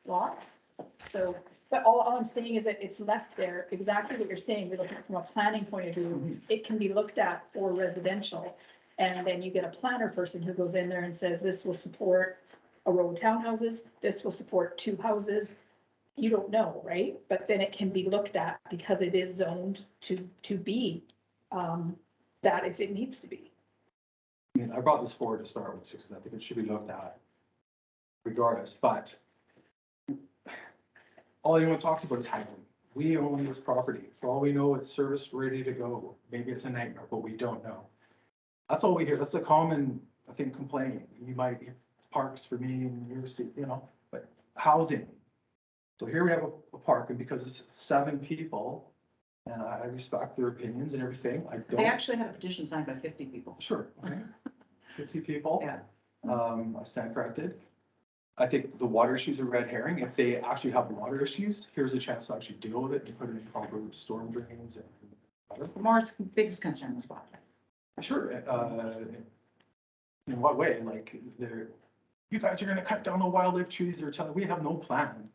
lots. So, but all I'm saying is that it's left there, exactly what you're saying, we're looking from a planning point of view, it can be looked at for residential. And then you get a planner person who goes in there and says, this will support a row of townhouses, this will support 2 houses. You don't know, right? But then it can be looked at because it is zoned to be that if it needs to be. I mean, I brought this forward to start with, because I think it should be looked at regardless, but all anyone talks about is housing. We own this property. For all we know, it's serviced, ready to go. Maybe it's a nightmare, but we don't know. That's all we hear. That's a common, I think, complaint. You might, parks for me and yours, you know, but housing. So here we have a park, and because it's 7 people, And I respect their opinions and everything. I They don't, actually had a petition signed by 50 people. sure, okay. 50 people. Yeah. I stand corrected. I think the water issues are red herring. If they actually have water issues, here's a chance to actually deal with it and put it in proper storm drains and. Moore's biggest concern was water. Sure, in what way? Like, you guys are gonna cut down the wildlife trees, they're telling, we have no plan,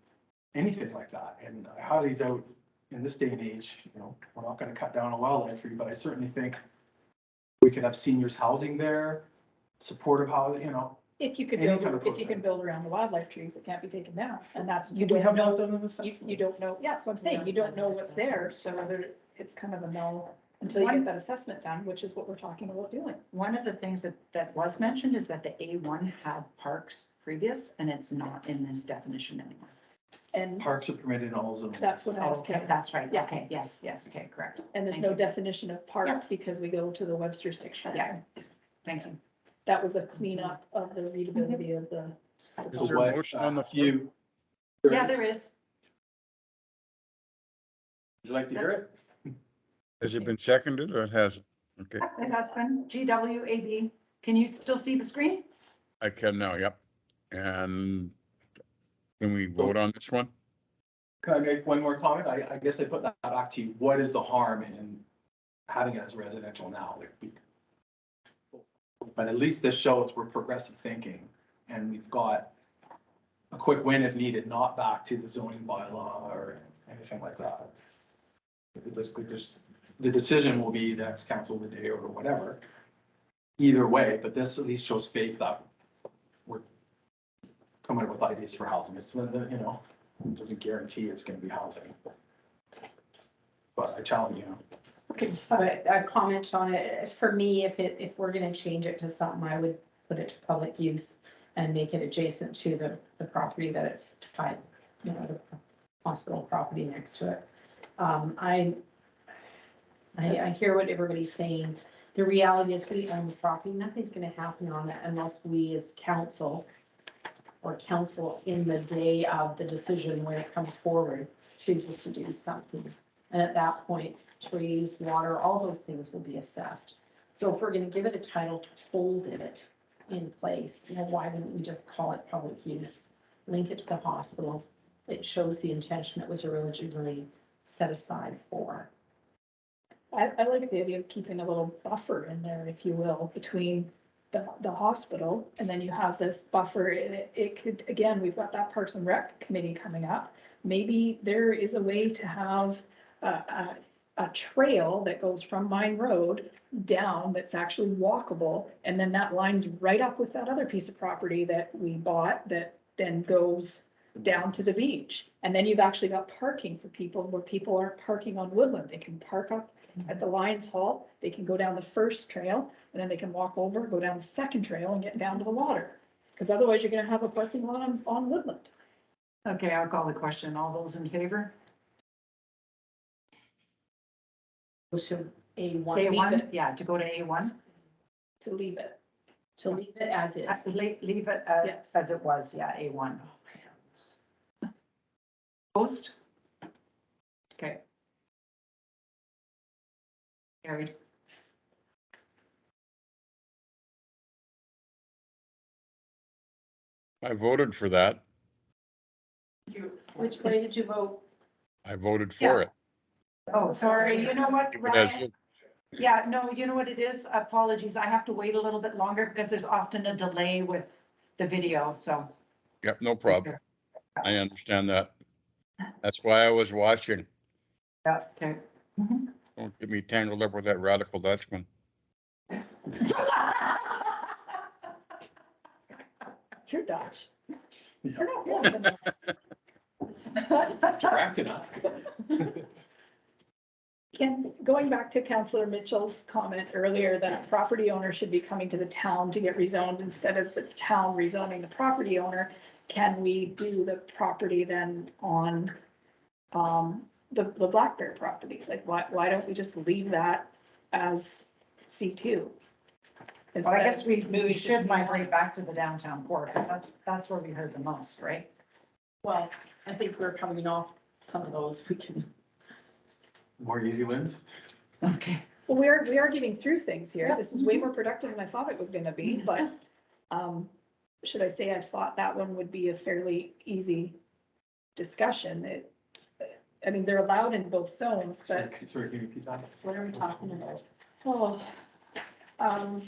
anything like that. And I highly doubt in this day and age, we're not gonna cut down a wildlife tree, but I certainly think we could have seniors housing there, supportive housing, If you could Any build, kind of if you can project. build around the wildlife trees, it can't be taken down, and that's, you we don't have not know, done an you assessment. don't know, yeah, that's what I'm saying, you don't know what's there, so it's kind of a no until you get that assessment done, which is what we're talking about doing. One of the things that was mentioned is that the A1 had parks previous, and it's not in this definition anymore. And, Parks are permitted in all zones. that's what I was Okay, saying, that's right. Yeah. Okay, yes, okay, correct. and there's Thank no you. definition of Yeah. park because we go to the Webster's dictionary. Yeah. Thank you. That was a cleanup of the readability of the. Is there a motion on the floor? Yeah, there is. Would you like to hear it? Has it been seconded or it hasn't? Okay, It has been GWAB. Can you still see the screen? I can now, yep. And can we vote on this one? Can I make one more comment? I guess I put that back to you. What is the harm in having it as residential now? But at least this shows we're progressive thinking and we've got a quick win if needed, not back to the zoning bylaw or anything like that. The decision will be the next council of the day or whatever. Either way, but this at least shows faith that we're coming up with ideas for housing. It's, doesn't guarantee it's gonna be housing. But I challenge you. Okay, just have a comment on it. For me, if we're gonna change it to something, I would put it to public use and make it adjacent to the property that it's tied, the hospital property next to it. I hear what everybody's saying. The reality is we own the property. Nothing's gonna happen on it unless we as council or council in the day of the decision when it comes forward chooses to do something. And at that point, trees, water, all those things will be assessed. So if we're gonna give it a title to hold it in place, why wouldn't we just call it public use? Link it to the hospital. It shows the intention it was originally set aside for. I like the idea of keeping a little buffer in there, if you will, between the hospital, and then you have this buffer, and it could, again, we've got that Parks and Rec committee coming up. Maybe there is a way to have a trail that goes from Mine Road down that's actually walkable, and then that lines right up with that other piece of property that we bought that then goes down to the beach. And then you've actually got parking for people where people aren't parking on Woodland. They can park up at the Lions Hall, they can go down the first trail, and then they can walk over, go down the second trail and get down to the water. Because otherwise you're gonna have a parking lot on Woodland. Okay, I'll call the question. All those in favor? Go to A1, A1, yeah, to go to A1. To leave it. to leave it as is. Leave it Yes. as it was, yeah, A1. Post? Okay. Carried. I voted for that. Which way did you vote? I voted Yeah. for it. Oh, sorry, you know what, Keep it as Ryan? it- Yeah, no, you know what it is? Apologies, I have to wait a little bit longer because there's often a delay with the video, so. Yep, no problem. I understand that. That's why I was watching. Yeah, okay. Don't get me tangled up with that radical Dutchman. You're Dutch. Yeah. You're not more than that. Tracked enough. Ken, going back to Councillor Mitchell's comment earlier that a property owner should be coming to the town to get rezoned instead of the town rezoning the property owner, can we do the property then on the Black Bear property? Like, why don't we just leave that as C2? Well, I guess we Moving to should C1. migrate back to the downtown core, because that's where we heard the most, right? Well, I think we're coming off some of those, we can. More easy wins. Okay. Well, we are getting through things here. This is way more productive than I thought it was gonna be, but, should I say I thought that one would be a fairly easy discussion. I mean, they're allowed in both zones, but, Sorry, can you repeat that? What are we talking about? oh,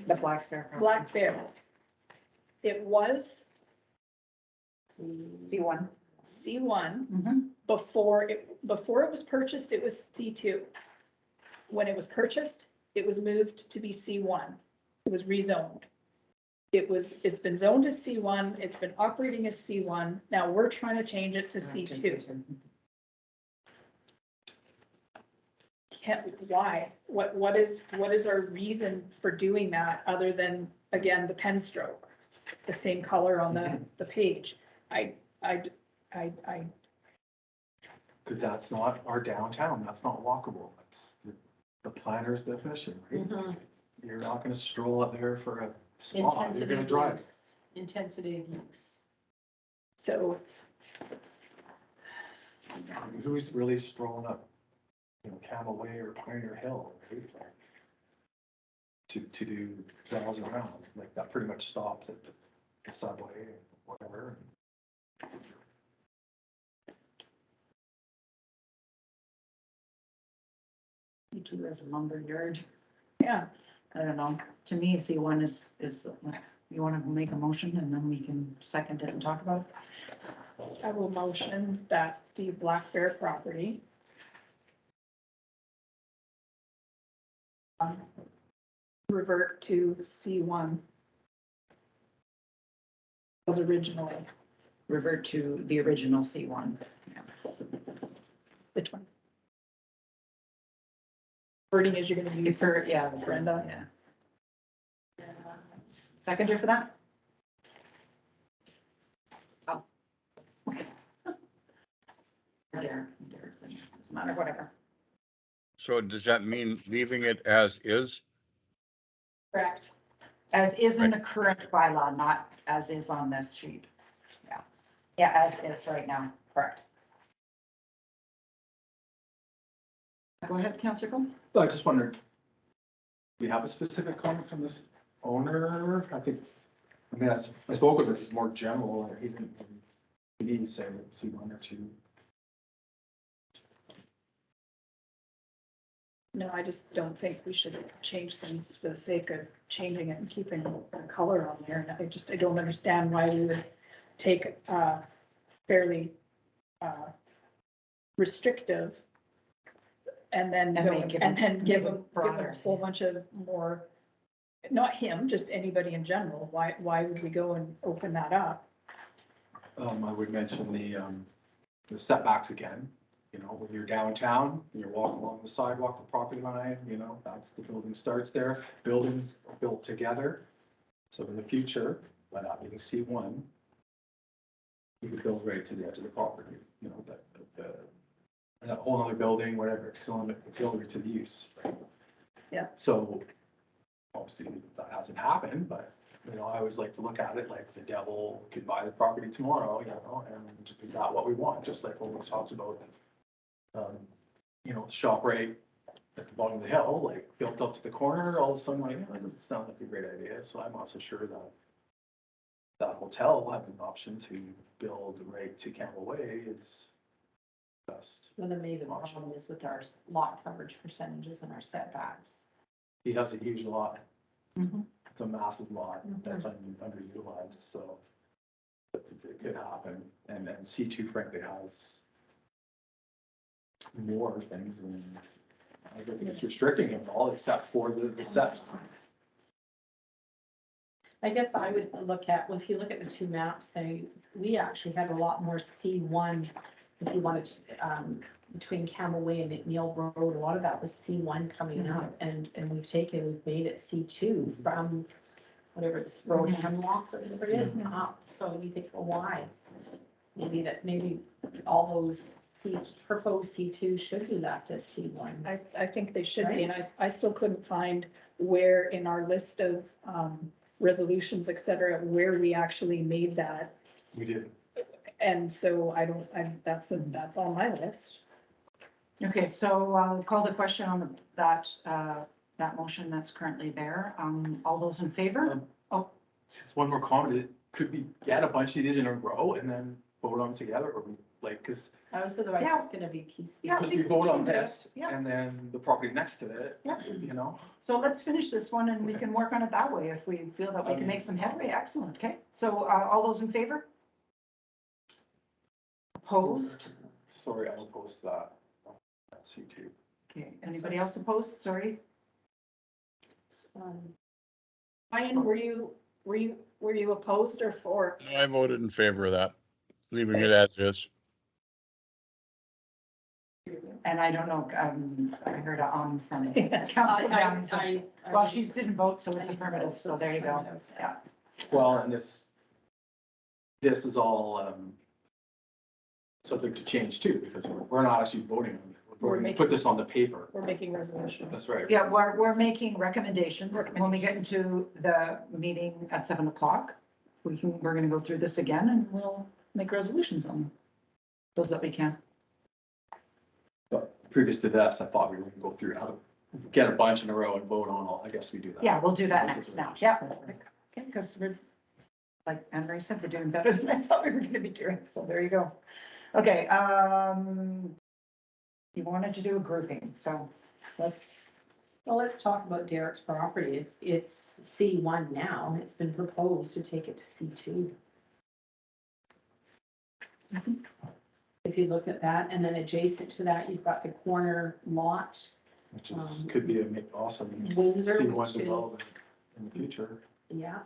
The Black Bear. Black Bear. It was C1. C1. Mm-hmm. Before it was purchased, it was C2. When it was purchased, it was moved to be C1. It was rezoned. It's been zoned as C1, it's been operating as C1. Now we're trying to change it to C2. Why? What is our reason for doing that, other than, again, the pen stroke? The same color on the page. Because that's not our downtown, that's not walkable, that's the planner's definition, right? Mhm. You're not gonna stroll up there for a spot, you're gonna drive. Intensity of use. So, Who's really strolling up, Camel Way or Pioneer Hill, right? Like, to do miles around, like that pretty much stops at the subway or whatever. C2 is a lumber yard. yeah, I don't know. To me, C1 is, you want to make a motion and then we can second it and talk about it? I will motion that the Black Bear property revert to C1 as originally, Revert to the original C1. the 20. Wording is you're gonna use, For, yeah, Brenda. yeah. Seconder for that? Oh. There, doesn't matter, whatever. So does that mean leaving it as is? Correct. As is in the current bylaw, not as is on this sheet. Yeah. Yeah, as is right now, correct. Go ahead, Councilor Cole. I just wondered, do we have a specific comment from this owner? I spoke with her, it's more general, or even, he didn't say, see one or two. No, I just don't think we should change things for the sake of changing it and keeping the color on there. And I don't understand why we would take fairly restrictive and then And go make it- and then give make it them a broader. whole bunch of more, not him, just anybody in general. Why would we go and open that up? I would mention the setbacks again, when you're downtown, you're walking along the sidewalk, the property line, that's the building starts there, buildings are built together. So in the future, by that being C1, you could build right to the edge of the property, that whole other building, whatever, auxiliary to the use. Right? Yeah. So obviously that hasn't happened, but I always like to look at it like the devil could buy the property tomorrow, and is that what we want? Just like when we talked about, shop right at the bottom of the hill, like built up to the corner, all of a sudden, like, that doesn't sound like a great idea. So I'm also sure that that hotel having an option to build right to Campbell Way is best. One of the main problem is with our lot coverage percentages and our setbacks. He has a huge lot. Mhm. It's a massive lot that's underutilized, so it could happen. And C2 frankly has more things than, I don't think it's restricting him at all except for the sets. I guess I would look at, well, if you look at the two maps, we actually had a lot more C1. If you wanted to, between Camel Way and McNeil Road, a lot of that was C1 coming up, and we've made it C2 from whatever this road Hemlock or whatever it is up. So you think, well, why? Maybe all those proposed C2 should be left as C1s. I think they should be, and I still couldn't find where in our list of resolutions, et cetera, where we actually made that. We did. And so that's on my list. Okay, so I'll call the question on that motion that's currently there. All those in favor? Just one more comment, could we get a bunch of these in a row and then vote on them together, or like, cause Oh, so otherwise Yeah. it's gonna be piecemeal. Yeah. because we vote on this Yeah. and then the property next to it, Yeah. you know? So let's finish this one and we can work on it that way if we feel that we can make some headway. Excellent, okay? So all those in favor? Opposed? Sorry, I'll post that. See too. Okay, anybody else opposed? Sorry. Ryan, were you opposed or for? I voted in favor of that, leaving it as is. And I don't know, I heard from Council Brown. Well, she didn't vote, so it's affirmative, so there you go. Yeah. Well, and this is all, subject to change too, because we're not actually voting on it. We're going to put this on the paper. We're making resolutions. That's right. Yeah, we're making recommendations. When we get into the meeting at 7 o'clock, we're gonna go through this again and we'll make resolutions on those that we can. But previous to this, I thought we were gonna go through how to get a bunch in a row and vote on all. I guess we do that. Yeah, we'll do that next now. Yeah. Okay, because we're, like Anne Marie said, we're doing better than I thought we were gonna be doing. So there you go. Okay, you wanted to do a grouping, so let's, Well, let's talk about Derek's property. It's C1 now. It's been proposed to take it to C2. If you look at that, and then adjacent to that, you've got the corner lot, Which is, could be a awesome Windsor, C1 which is, development in the future. yeah.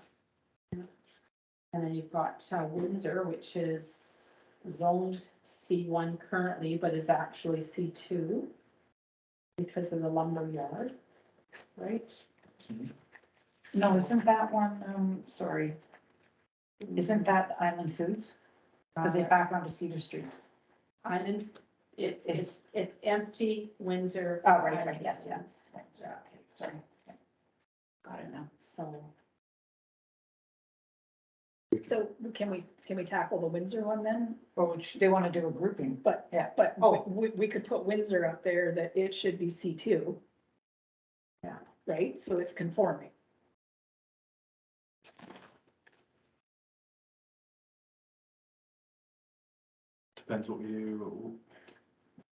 And then you've got Windsor, which is zoned C1 currently, but is actually C2 because of the lumber yard, right? no, isn't that one, sorry, isn't that Island Foods? Because they back onto Cedar Street. Island, it's empty, Windsor. Oh, right, Island yes, Foods. Yeah, okay, sorry. Got it now. So, So can we tackle the Windsor one then? Or they want to do a grouping. But, Yeah. but Oh. we could put Windsor up there that it should be C2. Yeah. Right? So it's conforming. Depends what we do.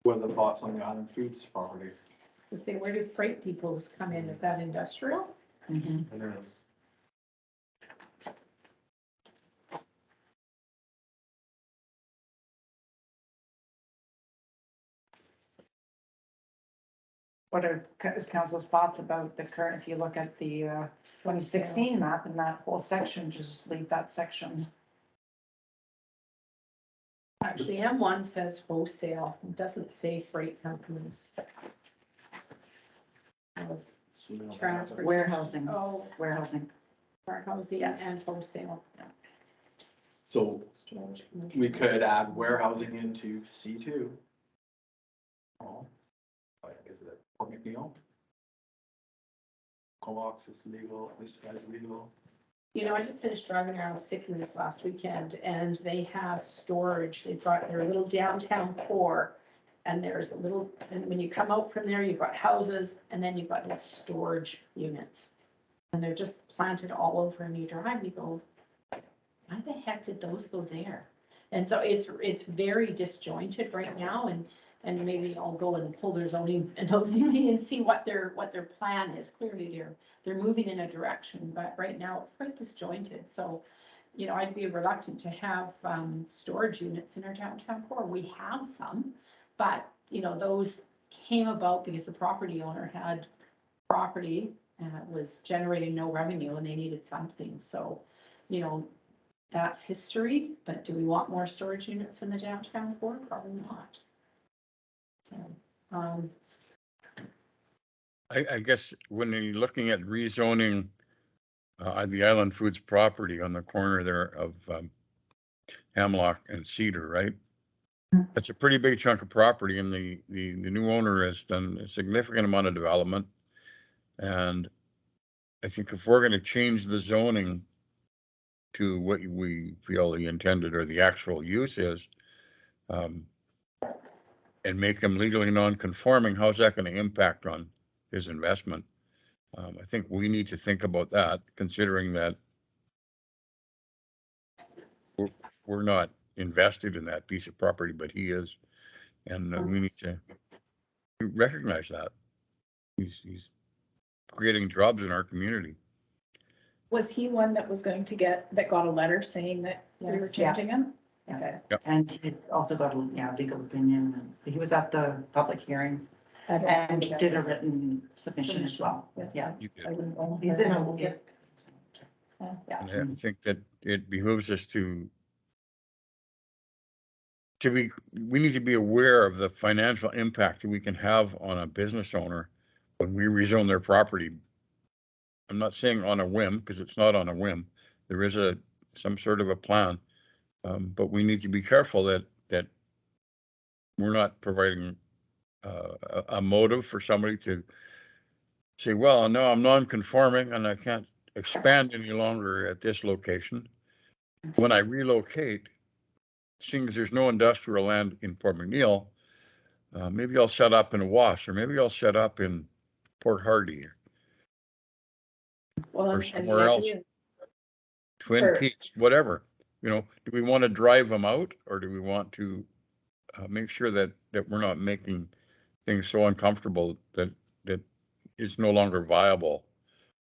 What are the thoughts on the Island Foods property? to say, where do freight depots come in? Is that industrial? Mhm. And there's What are council's thoughts about the current, if you look at the 2016 map and that whole section, just leave that section. Actually, M1 says wholesale, it doesn't say freight companies. Transfer. Warehousing, Oh, warehousing. warehousing Yeah. and wholesale. So Storage, commercial. we could add warehousing into C2. Oh, like, is it Port McNeil? Comox is legal, this guy's legal. You know, I just finished driving around Sickers last weekend and they have storage. They've got their little downtown core. And there's a little, and when you come out from there, you've got houses and then you've got these storage units. And they're just planted all over and you drive, you go, why the heck did those go there? And so it's very disjointed right now and maybe I'll go and pull their zoning and OCP and see what their plan is. Clearly they're moving in a direction, but right now it's quite disjointed. So, you know, I'd be reluctant to have storage units in our downtown core. We have some, but you know, those came about because the property owner had property and it was generating no revenue and they needed something. So, you know, that's history, but do we want more storage units in the downtown core? Probably not. So, I guess when you're looking at rezoning the Island Foods property on the corner there of Hemlock and Cedar, right? That's a pretty big chunk of property and the new owner has done a significant amount of development. And I think if we're going to change the zoning to what we feel the intended or the actual use is, and make him legally non-conforming, how's that gonna impact on his investment? I think we need to think about that, considering that we're not invested in that piece of property, but he is. And we need to recognize that. He's creating jobs in our community. Was he one that was going to that got a letter saying that we were Yes. Yeah. changing him? Yeah. Okay. And he's also got a, legal opinion, and he was at the public hearing I don't and think that did a was- written submission as well. Yeah. You did. I wouldn't know. He's in a, Yeah. yeah. And I think that it behooves us to be, we need to be aware of the financial impact that we can have on a business owner when we rezone their property. I'm not saying on a whim, because it's not on a whim. There is some sort of a plan. But we need to be careful that we're not providing a motive for somebody to say, well, no, I'm non-conforming and I can't expand any longer at this location. When I relocate, seeing as there's no industrial land in Port McNeil, maybe I'll set up in Wash, or maybe I'll set up in Port Hardy, Well, or and somewhere the else. idea- Twin Sure. Peaks, whatever. Do we want to drive them out, or do we want to make sure that we're not making things so uncomfortable that it's no longer viable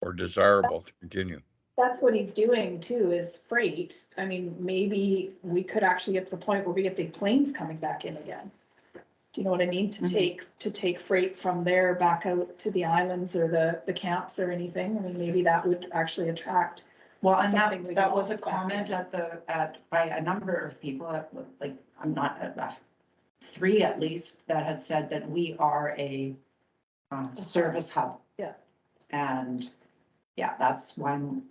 or desirable to continue? That's what he's doing too, is freight. I mean, maybe we could actually get to the point where we get big planes coming back in again. Do you know what I mean? To take freight from there back out to the islands or the camps or anything. I mean, maybe that would actually attract. Well, and Something we that can was a also back comment in. by a number of people, like, I'm not, three at least, that had said that we are a service hub. Yeah. And yeah, that's when,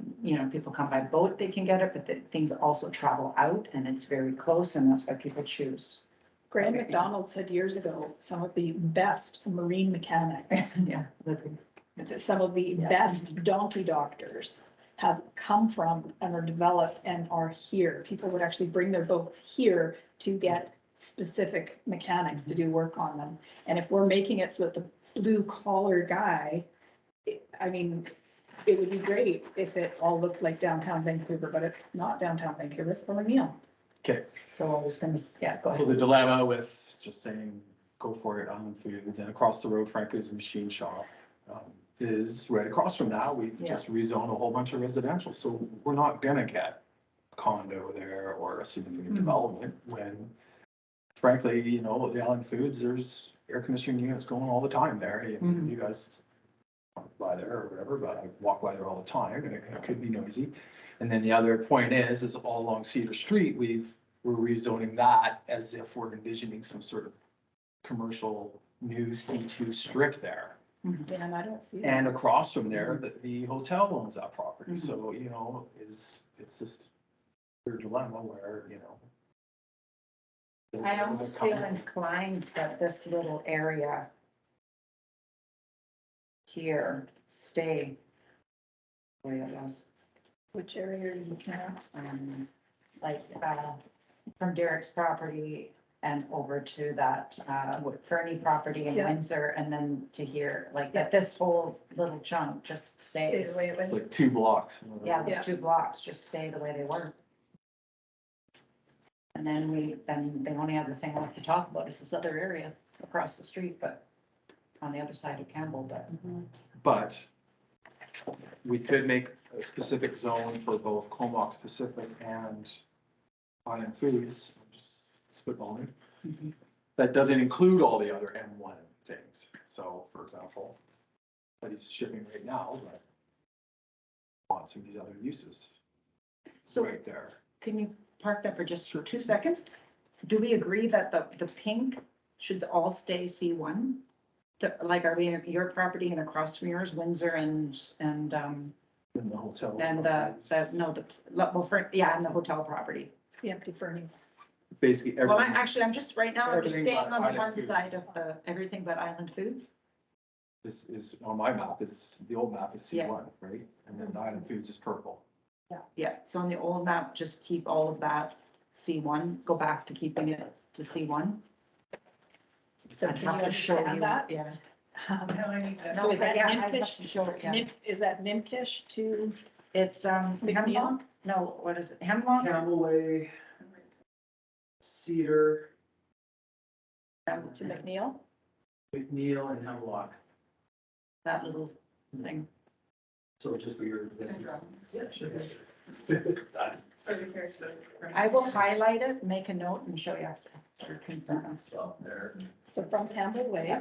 people come by boat, they can get it, but things also travel out and it's very close, and that's why people choose. Graham McDonald said years ago, some of the best marine mechanics, Yeah. some of the best donkey doctors have come from and are developed and are here. People would actually bring their boats here to get specific mechanics to do work on them. And if we're making it so that the blue collar guy, I mean, it would be great if it all looked like downtown Vancouver, but it's not downtown Vancouver, it's Port McNeil. Okay, So I was gonna, go so ahead. the dilemma with just saying, go for it on Foods, and across the road, frankly, is a machine shop. Is right across from that, we've Yeah. just rezoned a whole bunch of residential, so we're not gonna get a condo there or a significant development when frankly, the Island Foods, there's air conditioning units going all the time there. And you guys walk by there or whatever, but I walk by there all the time, and it could be noisy. And then the other point is all along Cedar Street, we're rezoning that as if we're envisioning some sort of commercial new C2 strip there. Dan, I don't see that. And across from there, the hotel owns that property, so, it's this weird dilemma where, I almost feel inclined that this little area here stay the way it was. Which area are you looking at? Like, from Derek's property and over to that, Fernie property in Yeah. Windsor, and then to here, like, that this whole little chunk just Stays stays. the way it It's was. like 2 blocks. Yeah, Yeah. those 2 blocks just stay the way they were. And then they only have the thing left to talk about is this other area across the street, but on the other side of Campbell, but. But we could make a specific zone for both Comox Pacific and Island Foods, I'm just spitballing. That doesn't include all the other M1 things. So, for example, that he's shipping right now, but wants some of these other uses So right there. can you park that for just 2 seconds? Do we agree that the pink should all stay C1? Like, are we in your property and across from yours, Windsor and In the hotel. and the hotel property? The empty Fernie. Basically Well, everything I'm just, right now, I'm just Everything staying but on the Island one Foods. side of everything but Island Foods. is on my map the old map is Yeah. C1, right? And then Island Foods is purple. Yeah, so on the old map, just keep all of that C1, go back to keeping it to C1. So I'd can you have to show understand you, that? yeah. No, I need that. So is that Yeah, I'd have Nimkish? to show it, yeah. Is that Nimkish to It's, McNeil? Hemlock? No, what is it? Hemlock? Camelway, Cedar, to McNeil? McNeil, and Hemlock. That little thing. So just for your. Yeah, sure. So here's the. I will highlight it, make a note and show you after confirm. So there. So from Campbell Way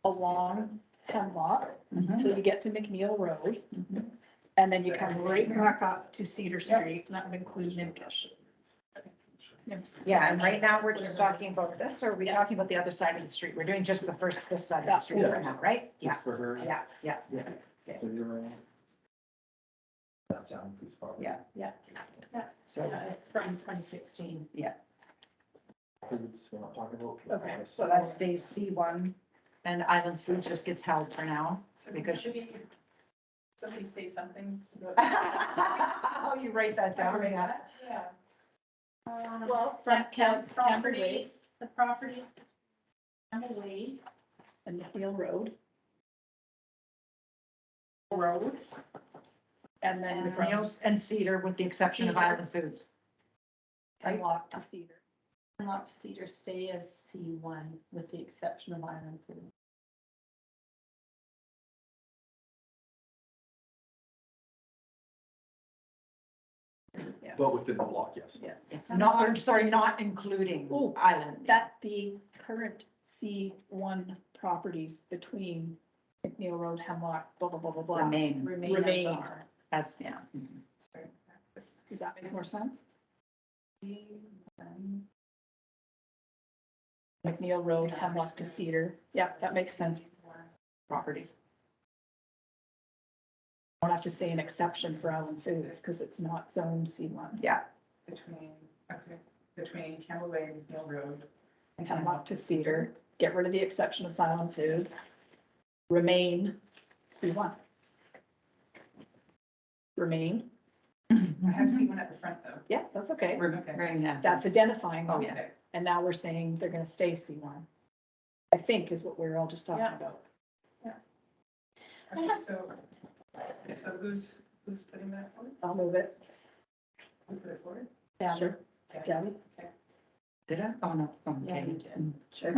along Hemlock Mhm. until you get to McNeil Road. Mhm. And then you come right back up to Cedar Street, and that would include Nimkish. Yeah, and right now, we're just talking about this, or are we talking about the other side of the street? We're doing just this side of the street right now, right? Yeah, Just for her. yeah, yeah. So you're. That sound pretty far. Yeah. So, Yeah, it's from 2016. Foods we're not talking about. Okay, so that stays C1, and Islands Foods just gets held for now. So Because- somebody say something. Oh, you write that down, yeah. Yeah. Well, From Campbell Way properties, the properties. Campbell Way and McNeil Road, Road, and then from McNeil's and Cedar with the exception of Cedar. Island Foods. Hemlock to Cedar. Hemlock Cedar stay as C1 with the exception of Island Food. But within the block, yes. Not, or, sorry, not including Ooh, Island. That the current C1 properties between McNeil Road, Hemlock, blah, blah, blah, blah, blah. Remain Remain as are. as, yeah. Does that make more sense? McNeil Road, Hemlock to Cedar. Yeah, that makes sense. Properties. Don't have to say an exception for Island Foods because it's not zone C1. Yeah, Between Campbell Way and Hill Road. And Hemlock to Cedar, get rid of the exception of Silent Foods. Remain C1. Remain, I have seen one at the front though. yeah, that's okay. Remain as. That's identifying them. Okay. And now we're saying they're gonna stay C1. I think is what we're all just talking Yeah. about. Okay, so who's putting that forward? I'll move it. Who put it forward? Yeah. Sure. Gabby? Did I? Oh, no. Yeah, Okay. you did. Sure.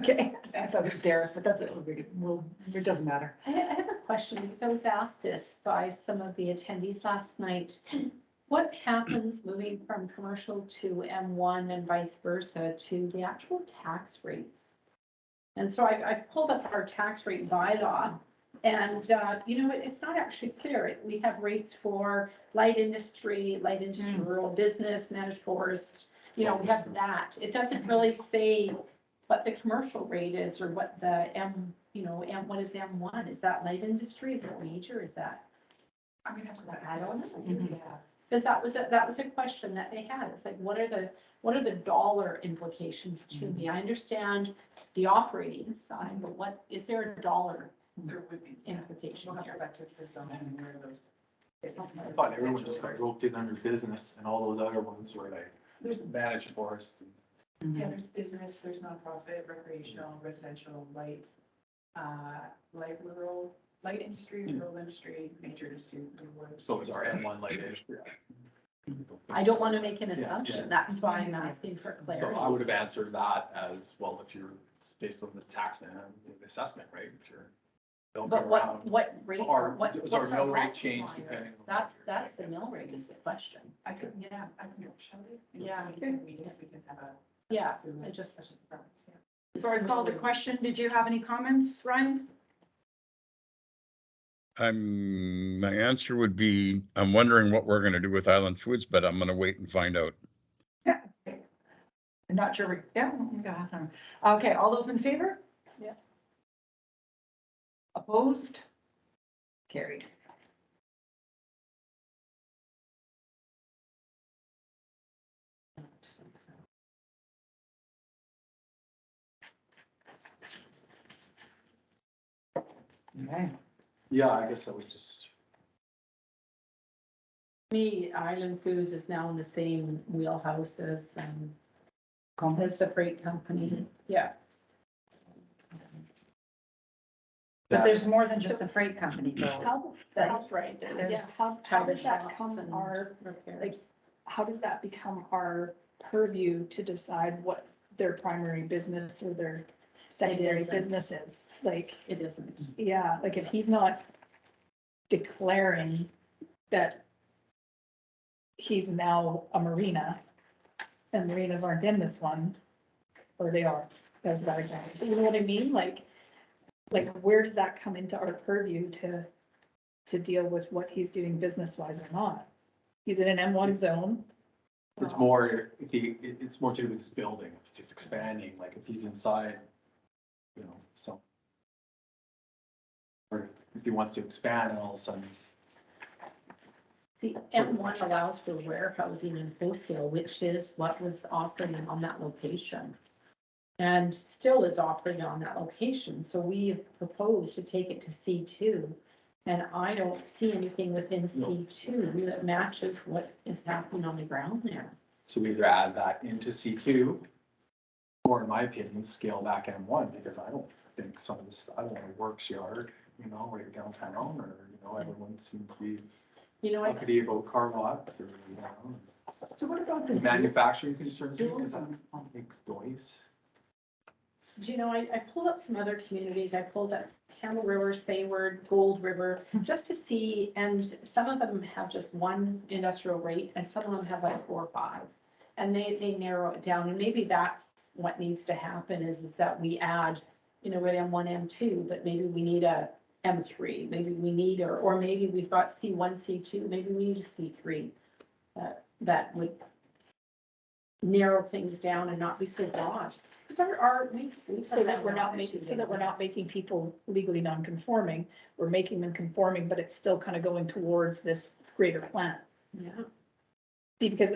Okay, so it's Derek, but that's it. It doesn't matter. I have a question, because I was asked this by some of the attendees last night. What happens moving from commercial to M1 and vice versa to the actual tax rates? And so I've pulled up our tax rate bylaw, and, it's not actually clear. We have rates for light industry, rural business, managed forest, we have that. It doesn't really say what the commercial rate is or what the what is M1? Is that light industry? Is it major? Is that? I'm gonna have to. I don't know. Mhm. Yeah. Because that was a question that they had. It's like, what are the dollar implications to me? I understand the operating side, but what, is there a dollar There would be. implication We'll have to here? go back to the zoning and where those. I thought everyone just got roped in under business and all those other ones were like, there's managed forest. Yeah, there's business, there's nonprofit, recreational, residential, light, rural, light industry, rural industry, major industry. So is our M1 light industry. I don't want to make an Yeah, yeah. assumption. That's why I'm asking for So clarity. I would have answered that as, well, if you're, it's based on the tax and the assessment, right? If you're building But around. what rate? Or what- does what's our our mill rate change multiplier? depending on- That's the mill rate is the question. I could, I can, shall we? Yeah. We can, we can have a. Yeah, I just. Session preference, yeah. Before I call the question, did you have any comments, Ryan? My answer would be, I'm wondering what we're gonna do with Island Foods, but I'm gonna wait and find out. I'm not sure. Yeah, we got half an hour. Okay, all those in favor? Yeah. Opposed? Carried. Okay. Yeah, I guess I would just, Me, Island Foods is now in the same wheelhouse as Compass. the freight company. Yeah. But there's more than just the freight company though. How, That's right. There's yeah, how does that shops come and our, repairs. like, how does that become our purview to decide what their primary business or their secondary isn't. business is? Like, It isn't. yeah, like if he's not declaring that he's now a marina, and marinas aren't in this one, or they are, that's a bad example. You know what I mean? Like where does that come into our purview to deal with what he's doing business wise or not? He's in an M1 zone. It's more, if it's more to do with his building, if it's expanding, like if he's inside, you know, so. Or if he wants to expand and all of a sudden, See, M1 allows for warehousing and wholesale, which is what was operating on that location. And still is operating on that location, so we've proposed to take it to C2. And I don't see anything within No. C2 that matches what is happening on the ground there. so we either add that into C2. Or in my opinion, scale back M1, because I don't think some of this, I don't want a works yard, you know, right downtown, or, you know, everyone seems to be You know, I, uppity about car lots, or, you know. So what about the Manufacturing concerns, because that makes noise. do you know, I pulled up some other communities, I pulled up Campbell River, Sayward, Gold River, just to see, and some of them have just one industrial rate, and some of them have like 4 or 5. And they narrow it down, and maybe that's what needs to happen is that we add, you know, at M1, M2, but maybe we need a M3, maybe we need, or maybe we've got C1, C2, maybe we need a C3. That would narrow things down and not be so broad. Because we've So that we're not making, making people legally non-conforming, we're making them conforming, but it's still kind of going towards this greater plan. Yeah, See, because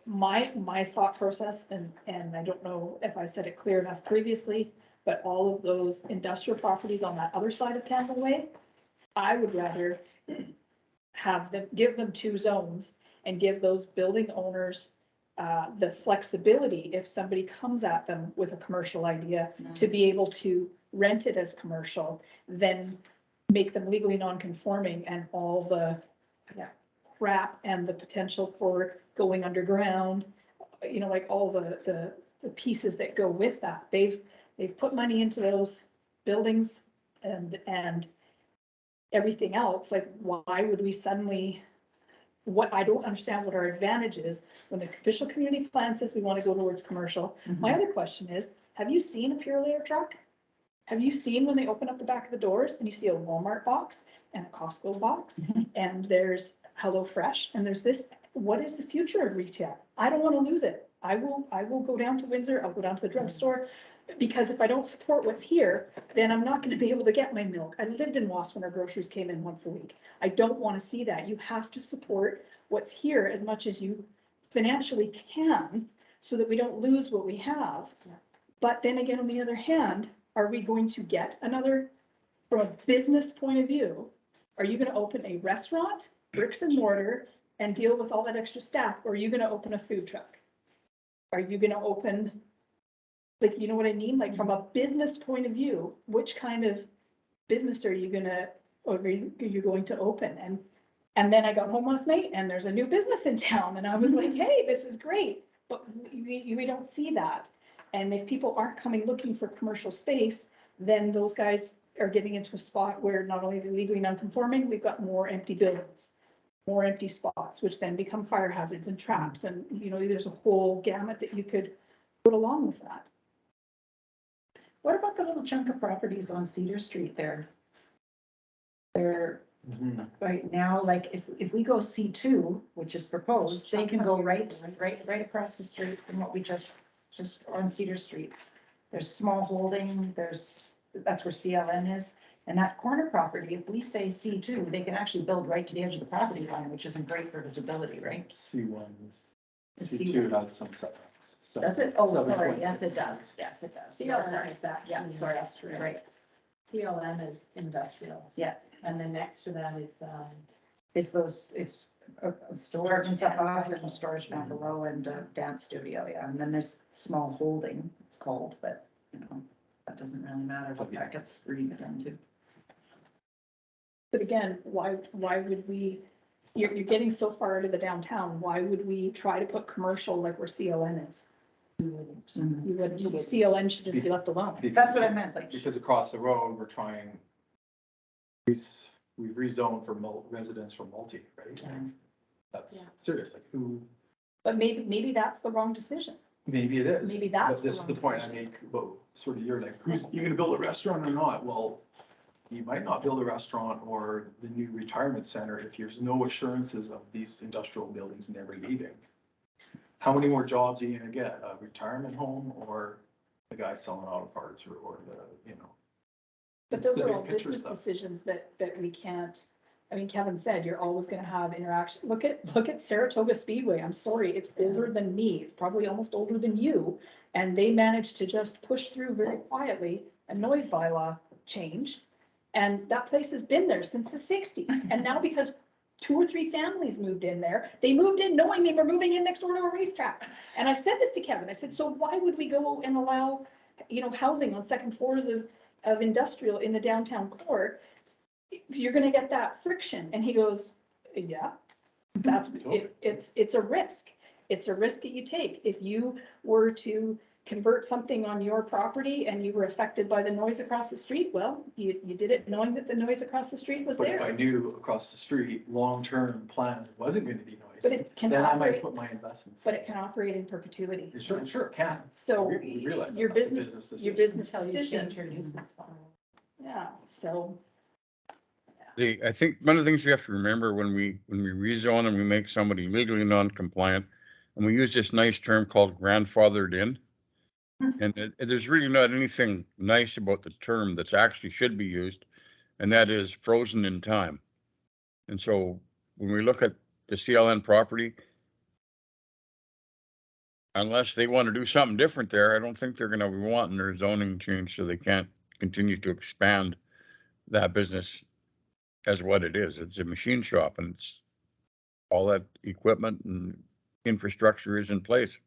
my thought process, and I don't know if I said it clear enough previously, but all of those industrial properties on that other side of Campbell Way, I would rather have them, give them 2 zones and give those building owners the flexibility, if somebody comes at them with a commercial idea, to be able to rent it as commercial, then make them legally non-conforming and all the crap and the potential for going underground, you know, like all the pieces that go with that. They've put money into those buildings and everything else. Like, why would we suddenly, I don't understand what our advantage is when the official community plan says we want to go towards commercial. My other question is, have you seen a Pure Layer truck? Have you seen when they open up the back of the doors and you see a Walmart box and a Costco box and there's HelloFresh and there's this? What is the future of retail? I don't want to lose it. I will go down to Windsor, I'll go down to the drugstore, because if I don't support what's here, then I'm not going to be able to get my milk. I lived in Wasp when our groceries came in once a week. I don't want to see that. You have to support what's here as much as you financially can so that we don't lose what we have. But then again, on the other hand, are we going to get another, from a business point of view, are you going to open a restaurant, bricks and mortar, and deal with all that extra staff? Or are you going to open a food truck? Are you going to open, like, you know what I mean? Like, from a business point of view, which kind of business are you gonna, or are you going to open? And then I got home last night and there's a new business in town and I was like, hey, this is great. But we don't see that. And if people aren't coming looking for commercial space, then those guys are getting into a spot where not only they're legally non-conforming, we've got more empty buildings, more empty spots, which then become fire hazards and traps. And, you know, there's a whole gamut that you could put along with that. What about the little chunk of properties on Cedar Street there? They're right now, like, if we go C2, which is proposed, they can go right across the street from what we just on Cedar Street. There's small holding, that's where CLN is. And that corner property, if we say C2, they can actually build right to the edge of the property line, which isn't great for visibility, right? C1, It's C2 has some setbacks. Does it? Oh, Seven sorry, point yes, six. it does, yes, it does. CLM is actually Yeah, sorry, industrial. right, CLM is industrial. yeah. And then next to that is, It's storage and stuff off, and storage down below, and dance studio, yeah, and then there's small holding, it's called, but, you know, that doesn't really matter what that gets read into. But again, why would we, you're getting so far into the downtown, why would we try to put commercial like where CLN is? Mhm. You wouldn't, CLN should just be left alone. That's what I meant, like. Because across the road, we're trying, we've rezoned for residents for multi, right? Yeah. That's Yeah. serious, like who, But maybe that's the wrong decision. maybe it is. Maybe that's But this the is the wrong point I decision. make, about sort of, you're like, who's, you gonna build a restaurant or not? Well, you might not build a restaurant or the new retirement center if there's no assurances of these industrial buildings never leaving. How many more jobs are you gonna get? A retirement home or the guy selling auto parts or the, you know? But It's those the are big all picture business stuff. decisions that we can't, I mean, Kevin said, you're always gonna have interaction. Look at Saratoga Speedway. I'm sorry, it's older than me. It's probably almost older than you. And they managed to just push through very quietly a noise bylaw change. And that place has been there since the sixties. And now because 2 or 3 families moved in there, they moved in knowing they were moving in next door to a racetrack. And I said this to Kevin, I said, so why would we go and allow, housing on second floors of industrial in the downtown core? You're gonna get that friction. And he goes, yeah, that's, it's a risk. It's a risk that you take. If you were to convert something on your property and you were affected by the noise across the street, well, you did it knowing that the noise across the street was But if I there. knew across the street, long-term plans wasn't gonna be But noisy, it can then I might operate, put my investments. but it can operate in perpetuity. Sure, it can. So We realize that your that's a business, your decision. business Until you decision, change your nuisance bylaw. yeah, so. I think one of the things we have to remember when we rezone and we make somebody legally non-compliant, and we use this nice term called grandfathered in. And there's really not anything nice about the term that's actually should be used, and that is frozen in time. And so when we look at the CLN property, unless they want to do something different there, I don't think they're gonna be wanting their zoning change so they can't continue to expand that business as what it is. It's a machine shop and it's all that equipment and infrastructure is in place.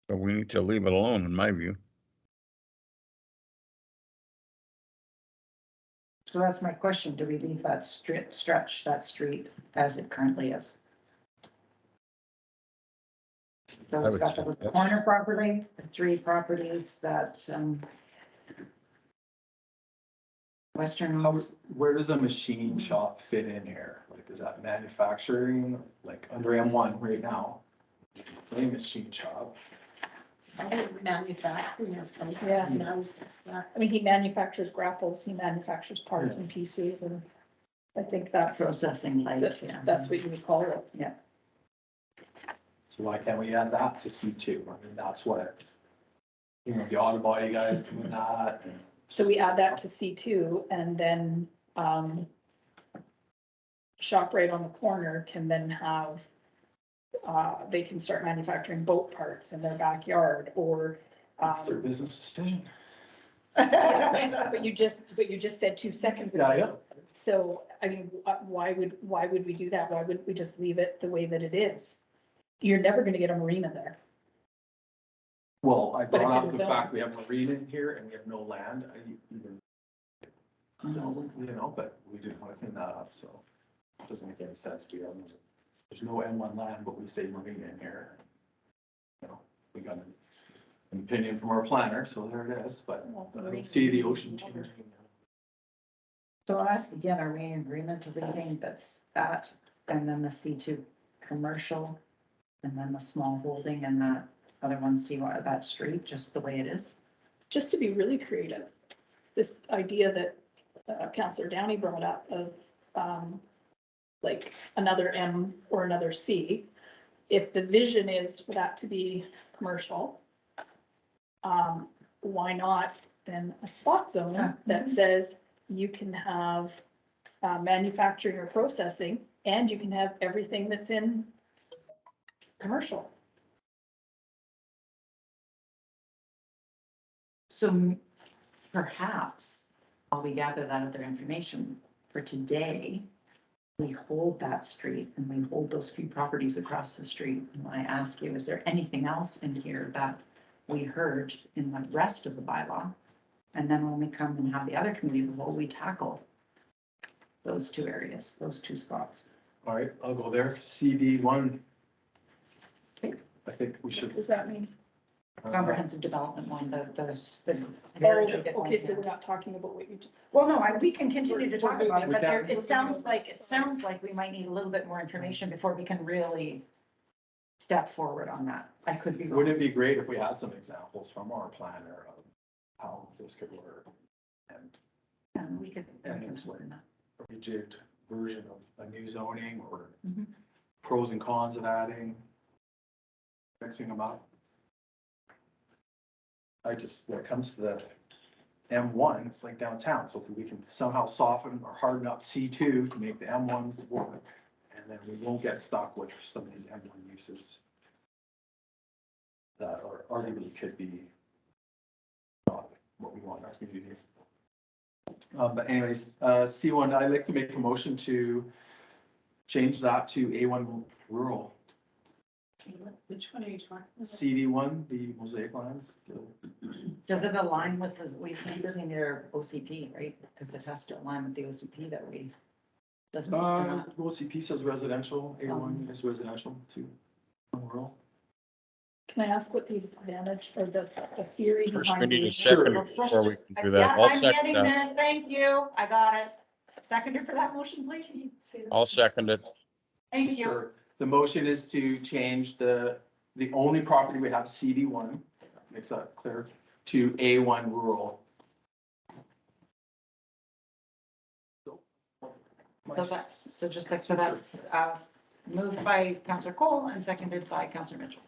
So we need to leave it alone, in my view. So that's my question. Do we leave that stretch that street as it currently is? So I it's would got say the that's- corner property, the 3 properties that, Western House. Where does a machine shop fit in here? Like, is that manufacturing, like under M1 right now? A machine shop. Probably manufacturing or something. Yeah. And I was just, that. I mean, he manufactures grapples, he manufactures parts and pieces, and I think that's Processing like. that's what you would call it. So why can't we add that to C2? I mean, that's what, the auto body guys doing that. And So we add that to C2 and then, ShopRite on the corner can then have, they can start manufacturing boat parts in their backyard or, It's their business decision. but you just said 2 seconds ago. Yeah. So, I mean, why would we do that? Why wouldn't we just leave it the way that it is? You're never gonna get a marina there. Well, I But it's brought in up the the zone. fact we have marina in here and we have no land. So, but we didn't want to clean that up, so it doesn't make any sense. There's no M1 land, but we say marina in here. We got an opinion from our planner, so there it is, but I don't see the ocean changing. So I'll ask again, are we in agreement to leaving that and then the C2 commercial and then the small holding and that other one, that street, just the way it is? Just to be really creative, this idea that Councillor Downey brought up of like another M or another C, if the vision is for that to be commercial, why not then a spot zone that says you can have manufacturing or processing and you can have everything that's in commercial. So perhaps while we gather that other information for today, we hold that street and we hold those few properties across the street. And I ask you, is there anything else in here that we heard in the rest of the bylaw? And then when we come and have the other committee of the whole, we tackle those two areas, those two spots. All right, I'll go there. CD1. Okay. I think we What should. does that mean? Comprehensive development one, the. Oh, okay, so we're not talking about what you, Well, no, we can continue to talk about it, We but there, can. it sounds like we might need a little bit more information before we can really step forward on that. I could be Wouldn't wrong. it be great if we had some examples from our planner of how this could work? And And we could. And it's like- a rejigged version of a new zoning or Mhm. pros and cons of adding, mixing them up. I just, when it comes to the M1, it's like downtown, so if we can somehow soften or harden up C2 to make the M1s work, and then we won't get stuck with some of these M1 uses that are arguably could be not what we want in our community. But anyways, C1, I'd like to make a motion to change that to A1 rural. Which one are you talking about? CD1, the mosaic lines, Does it align with the, we put in their OCP, right? Because it has to align with the OCP that we, doesn't it? or not? OCP says residential, A1 is residential too, rural. can I ask what the advantage or the theory First, we behind need a these? second Well, first before we just- can do that. Yeah, I'll I'm second getting that. there. Thank you. I got it. Seconder for that motion, please. I'll second it. Thank you. Sure. The motion is to change the only property we have CD1, makes that clear, to A1 rural. So just like, so that's, moved by Councillor Cole and seconded by Councillor Mitchell.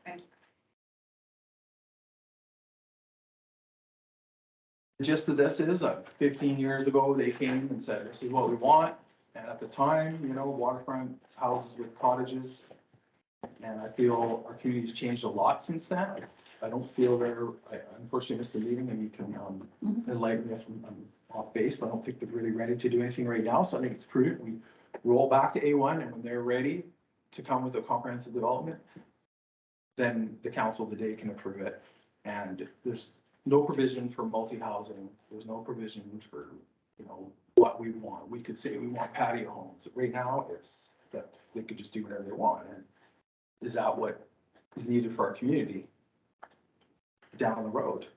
The gist of this is, 15 years ago, they came and said, this is what we want. And at the time, waterfront houses with cottages. And I feel our community's changed a lot since then. I don't feel I unfortunately missed the meeting and you can enlighten me if I'm off base, but I don't think they're really ready to do anything right now. So I think it's prudent. We roll back to A1 and when they're ready to come with a comprehensive development, then the council today can approve it. And there's no provision for multi-housing. There's no provision for, what we want. We could say we want patio homes. Right now, it's that they could just do whatever they want. And is that what is needed for our community down the road?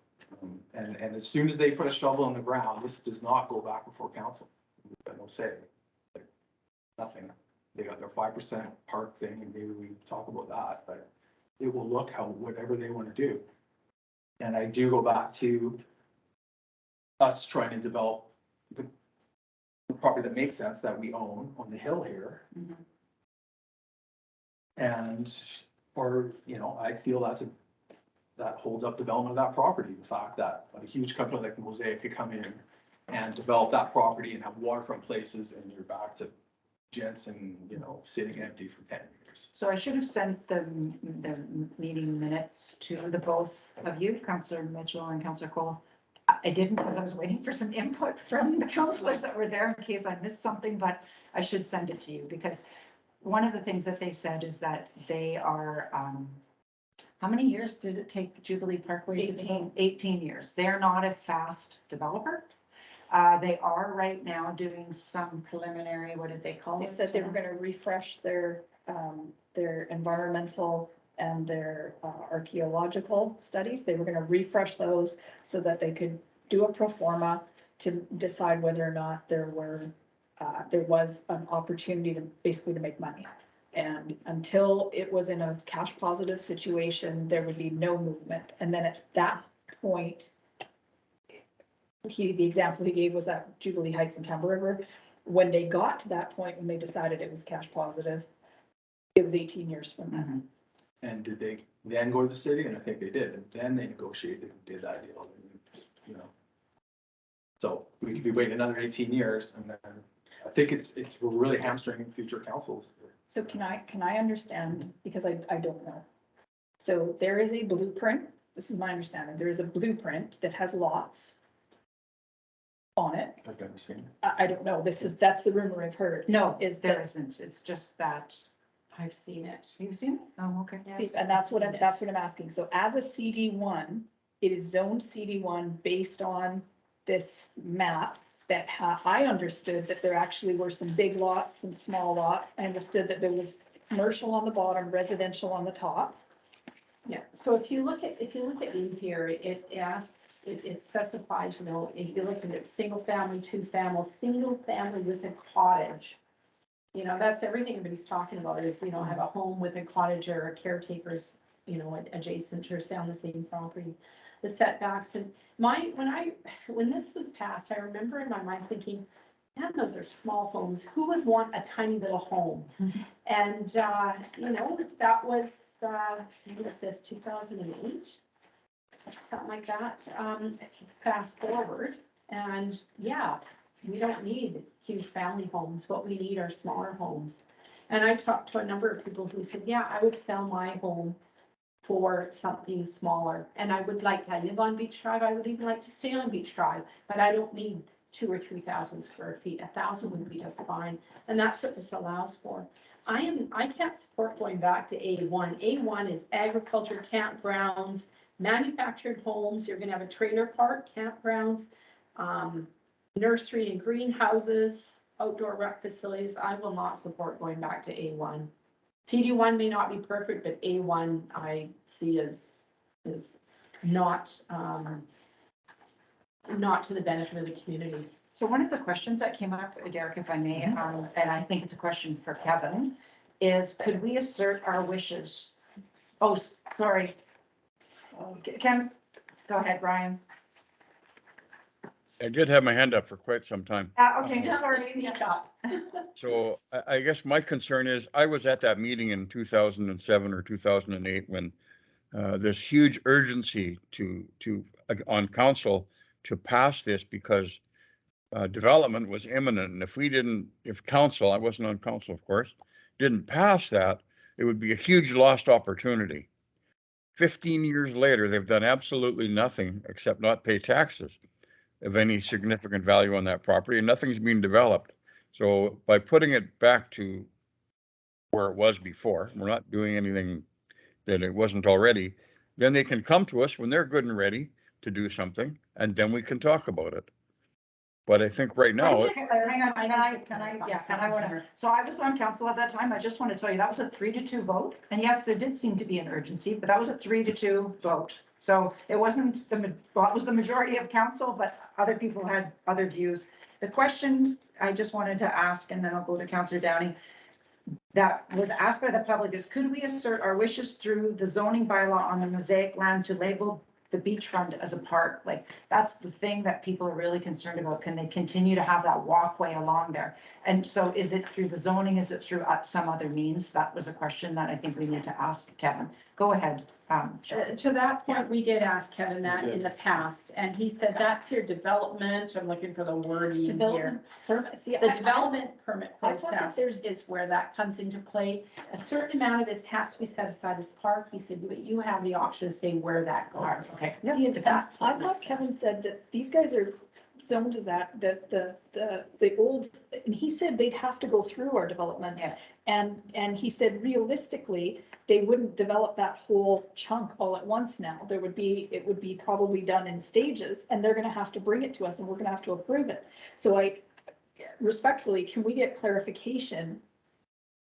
And as soon as they put a shovel in the ground, this does not go back before council. We've got no say. Like, nothing. They got their 5% park thing and maybe we talk about that, but it will look how whatever they want to do. And I do go back to us trying to develop the property that makes sense that we own on the hill here. Mhm. And, I feel that holds up development of that property. The fact that a huge company like Mosaic could come in and develop that property and have waterfront places and you're back to Jensen, sitting empty for 10 years. So I should have sent the meeting minutes to the both of you, Councillor Mitchell and Councillor Cole. I didn't because I was waiting for some input from the councillors that were there in case I missed something, but I should send it to you because one of the things that they said is that they are, how many years did it take Jubilee Parkway to develop? 18 years. They're not a fast developer. They are right now doing some preliminary, what did they call They it? said they were gonna refresh their environmental and their archaeological studies. They were gonna refresh those so that they could do a pro forma to decide whether or not there was an opportunity to basically to make money. And until it was in a cash positive situation, there would be no movement. And then at that point, the example he gave was at Jubilee Heights and Campbell River. When they got to that point, when they decided it was cash positive, it was 18 years from then. Mhm. And did they then go to the city? And I think they did. And then they negotiated and did that deal. So we could be waiting another 18 years and then I think we're really hamstringing future councils. So can I understand, because I don't know. So there is a blueprint, this is my understanding, there is a blueprint that has lots on it. I've never seen it. I don't know, that's the rumor I've heard. No, Is there that- isn't. It's just that. I've seen it. You've seen it? Oh, okay. See, and that's what I'm asking. So as a CD1, it is zoned CD1 based on this map that I understood that there actually were some big lots, some small lots. I understood that there was commercial on the bottom, residential on the top. Yeah, so if you look at in here, it asks, it specifies, you know, if you're looking at single family, two family with a cottage. You know, that's everything everybody's talking about is, you know, have a home with a cottage or a caretaker's, you know, adjacent or down the same property. The setbacks and when this was passed, I remember in my mind thinking, man, those are small homes. Who would want a tiny little home? And, you know, that was, what is this, 2008? Something like that. Fast forward and yeah, we don't need huge family homes. What we need are smaller homes. And I talked to a number of people who said, yeah, I would sell my home for something smaller. And I would like to live on Beach Drive. I would even like to stay on Beach Drive, but I don't need 2,000 or 3,000 square feet. 1,000 would be just fine. And that's what this allows for. I can't support going back to A1. A1 is agriculture, campgrounds, manufactured homes. You're gonna have a trailer park, campgrounds, nursery and greenhouses, outdoor rec facilities. I will not support going back to A1. CD1 may not be perfect, but A1 I see as not, not to the benefit of the community. So one of the questions that came up, Derek, if I may, and I think it's a question for Kevin, is could we assert our wishes? Oh, sorry. Ken, go ahead, Brian. I did have my hand up for quite some time. Okay, sorry. Sneak up. So I guess my concern is, I was at that meeting in 2007 or 2008 when there's huge urgency on council to pass this because development was imminent. And if council, I wasn't on council, of course, didn't pass that, it would be a huge lost opportunity. 15 years later, they've done absolutely nothing except not pay taxes of any significant value on that property, and nothing's being developed. So by putting it back to where it was before, we're not doing anything that it wasn't already, then they can come to us when they're good and ready to do something, and then we can talk about it. But I think right now, Hang on, so I was on council at that time. I just want to tell you, that was a 3-2 vote. And yes, there did seem to be an urgency, but that was a 3-2 vote. So it wasn't it was the majority of council, but other people had other views. The question I just wanted to ask, and then I'll go to Councillor Downey, that was asked by the public is, could we assert our wishes through the zoning bylaw on the Mosaic land to label the beachfront as a park? Like, that's the thing that people are really concerned about. Can they continue to have that walkway along there? And so is it through the zoning? Is it through some other means? That was a question that I think we need to ask Kevin. Go ahead. To that point, we did ask Kevin that in the past, and he said that's your development. I'm looking for the wording here. Development permit. See, The development permit I thought that process is where that comes into play. A certain amount of this has to be set aside as park. He said, but you have the option to say where that goes. Okay. See, If that's I what thought this- Kevin said that these guys are zoned as that, the old, and he said they'd have to go through our development. Yeah. And he said realistically, they wouldn't develop that whole chunk all at once now. It would be probably done in stages, and they're gonna have to bring it to us and we're gonna have to approve it. So respectfully, can we get clarification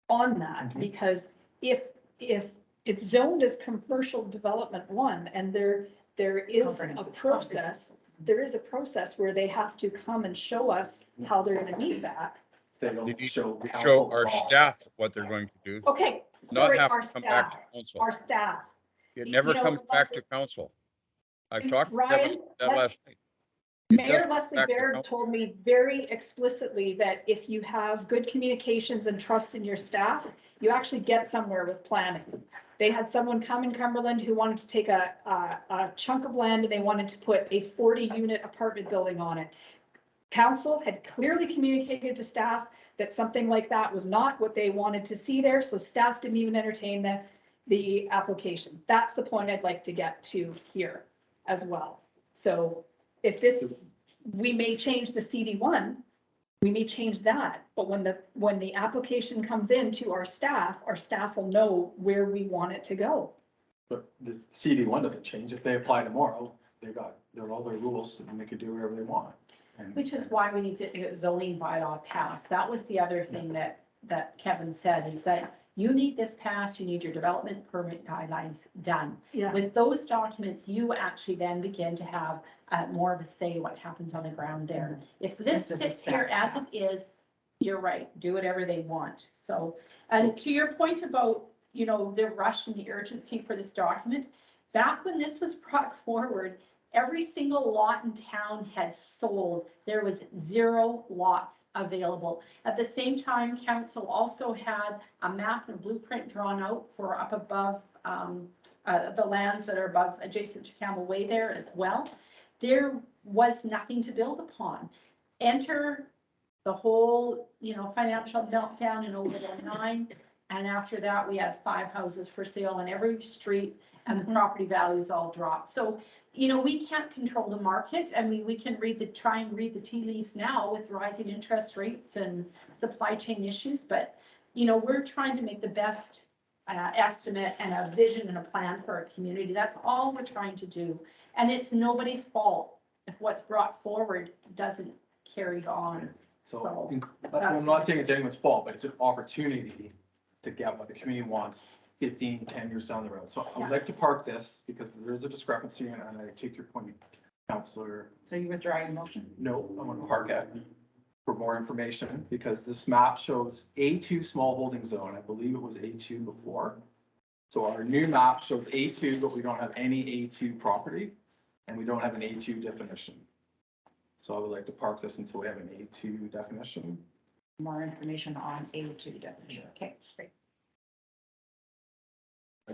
on that? Because if it's zoned as commercial development 1, and there is a Comprehensive. process, there is a process where they have to come and show us how they're gonna meet that. They they don't need show. to council show our involved. staff what they're going to do, Okay, not sorry, have our to come back to staff, council. our staff. It you never know, comes back Leslie- to council. I talked to Ryan, Kevin about that let's- last night. It Mayor doesn't Leslie back to Baird council. told me very explicitly that if you have good communications and trust in your staff, you actually get somewhere with planning. They had someone come in Cumberland who wanted to take a chunk of land and they wanted to put a 40-unit apartment building on it. Council had clearly communicated to staff that something like that was not what they wanted to see there, so staff didn't even entertain the application. That's the point I'd like to get to here as well. So if we may change the CD1, we may change that, but when the application comes in to our staff will know where we want it to go. But the CD1 doesn't change. If they apply tomorrow, they're all their rules and they can do whatever they want. And- Which is why we need to get zoning bylaw passed. That was the other thing that Kevin said, is that you need this passed, you need your development permit guidelines done. Yeah. With those documents, you actually then begin to have more of a say what happens on the ground there. If this This is a sits here step as it is, you're right, do whatever they want. So, and to your point about, you know, the rush and the urgency for this document, back when this was brought forward, every single lot in town had sold. There was 0 lots available. At the same time, council also had a map and a blueprint drawn out for up above the lands that are above, adjacent to Campbell Way there as well. There was nothing to build upon. Enter the whole, you know, financial meltdown in 2009. And after that, we had 5 houses for sale on every street and the property values all dropped. So, you know, we can't control the market. I mean, we can try and read the tea leaves now with rising interest rates and supply chain issues, but, you know, we're trying to make the best estimate and a vision and a plan for our community. That's all we're trying to do. And it's nobody's fault if what's brought forward doesn't carry on. So, that's- I'm not saying it's anyone's fault, but it's an opportunity to get what the community wants 15, 10 years down the road. So I would like to park this because there is a discrepancy and I take your point, Counselor. So you withdraw your motion? No, I want to park it for more information because this map shows A2 small holding zone. I believe it was A2 before. So our new map shows A2, but we don't have any A2 property and we don't have an A2 definition. So I would like to park this until we have an A2 definition. More information on A2 definition. Okay, great.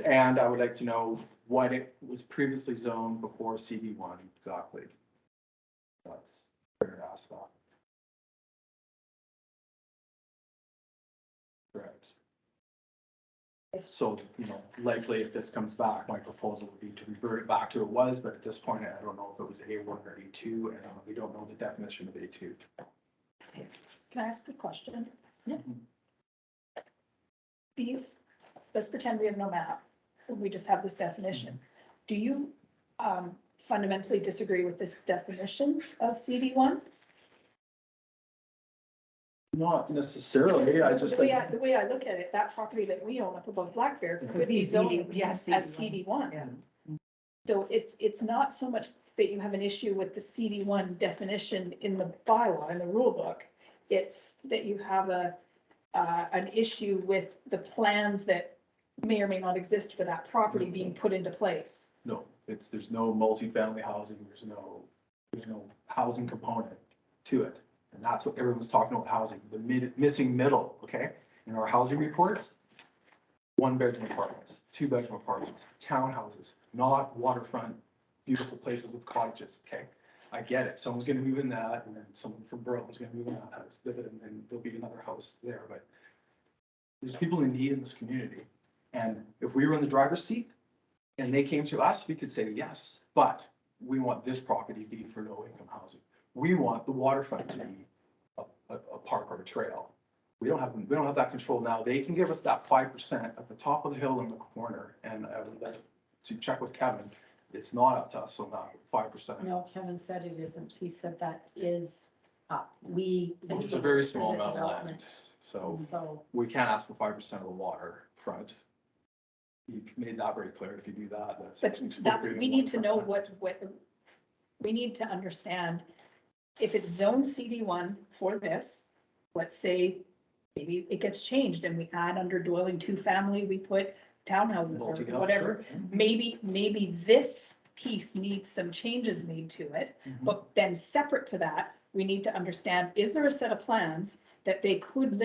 And I would like to know what it was previously zoned before CD1 exactly. That's fair to ask that. Correct. So, you know, likely if this comes back, my proposal would be to revert it back to it was, but at this point, I don't know if it was A1 or A2, and we don't know the definition of A2. Can I ask a question? Yeah. Let's pretend we have no map, we just have this definition. Do you fundamentally disagree with this definition of CD1? Not necessarily, I just. The way I look at it, that property that we own up above Black Bear could be zoned as CD1. Yeah. So it's not so much that you have an issue with the CD1 definition in the bylaw, in the rule book. It's that you have an issue with the plans that may or may not exist for that property being put into place. No, there's no multifamily housing, there's no housing component to it. And that's what everyone's talking about housing, the missing middle, okay? In our housing reports, 1-bedroom apartments, 2-bedroom apartments, townhouses, not waterfront, beautiful places with cottages, okay? I get it, someone's gonna move in that, and then someone from Berlin's gonna move in that house, and there'll be another house there, but there's people in need in this community. And if we were in the driver's seat and they came to us, we could say, yes, but we want this property to be for low income housing. We want the waterfront to be a park or a trail. We don't have that control now. They can give us that 5% at the top of the hill in the corner. And I would like to check with Kevin. It's not up to us on that 5%. No, Kevin said it isn't. He said that is up. It's a very small amount of land. So So, we can't ask for 5% of the waterfront. You made that very clear. If you do that, that's. We need to know what, we need to understand if it's zone CD1 for this, let's say, maybe it gets changed and we add under dwelling 2 family, we put townhouses or Multi-house, whatever. sure. Maybe this piece needs some changes made to it, but then separate to that, we need to understand, is there a set of plans that they could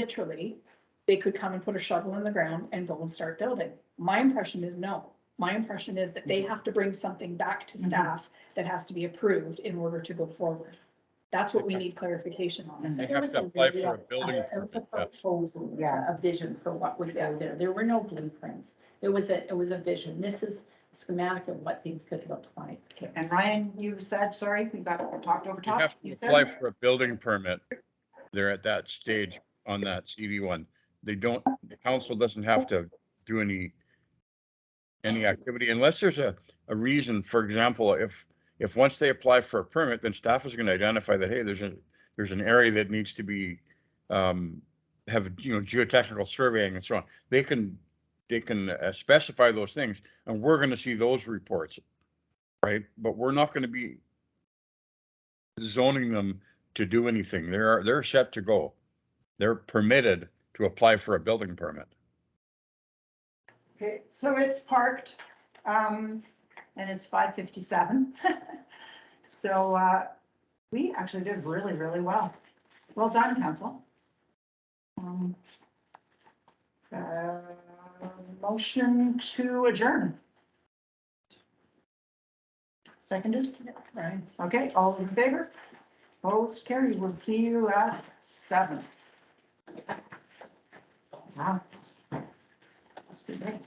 come and put a shovel in the ground and go and start building? My impression is no. My impression is that they have to bring something back to staff that has to be approved in order to go forward. That's what we need clarification on. They there have was to a apply very, for a building it was a permit. Yeah. proposal, Yeah. a vision for what would go there. There were no blueprints. It was a vision. This is a schematic of what things could look like. And Ryan, you said, sorry, we got talked over You top. have You to said? apply for a building permit. They're at that stage on that CD1. The council doesn't have to do any activity unless there's a reason. For example, if if once they apply for a permit, then staff is gonna identify that, hey, there's an area that needs to be, have, geotechnical surveying and so on. They can specify those things, and we're gonna see those reports, right? But we're not gonna be zoning them to do anything. They're set to go. They're permitted to apply for a building permit. Okay, so it's parked, and it's 5:57. So, we actually did really, really well. Well done, council. Motion to adjourn. Seconded? Right. Okay, all in favor? Opposed, carried. We'll see you at 7. Wow. That's good.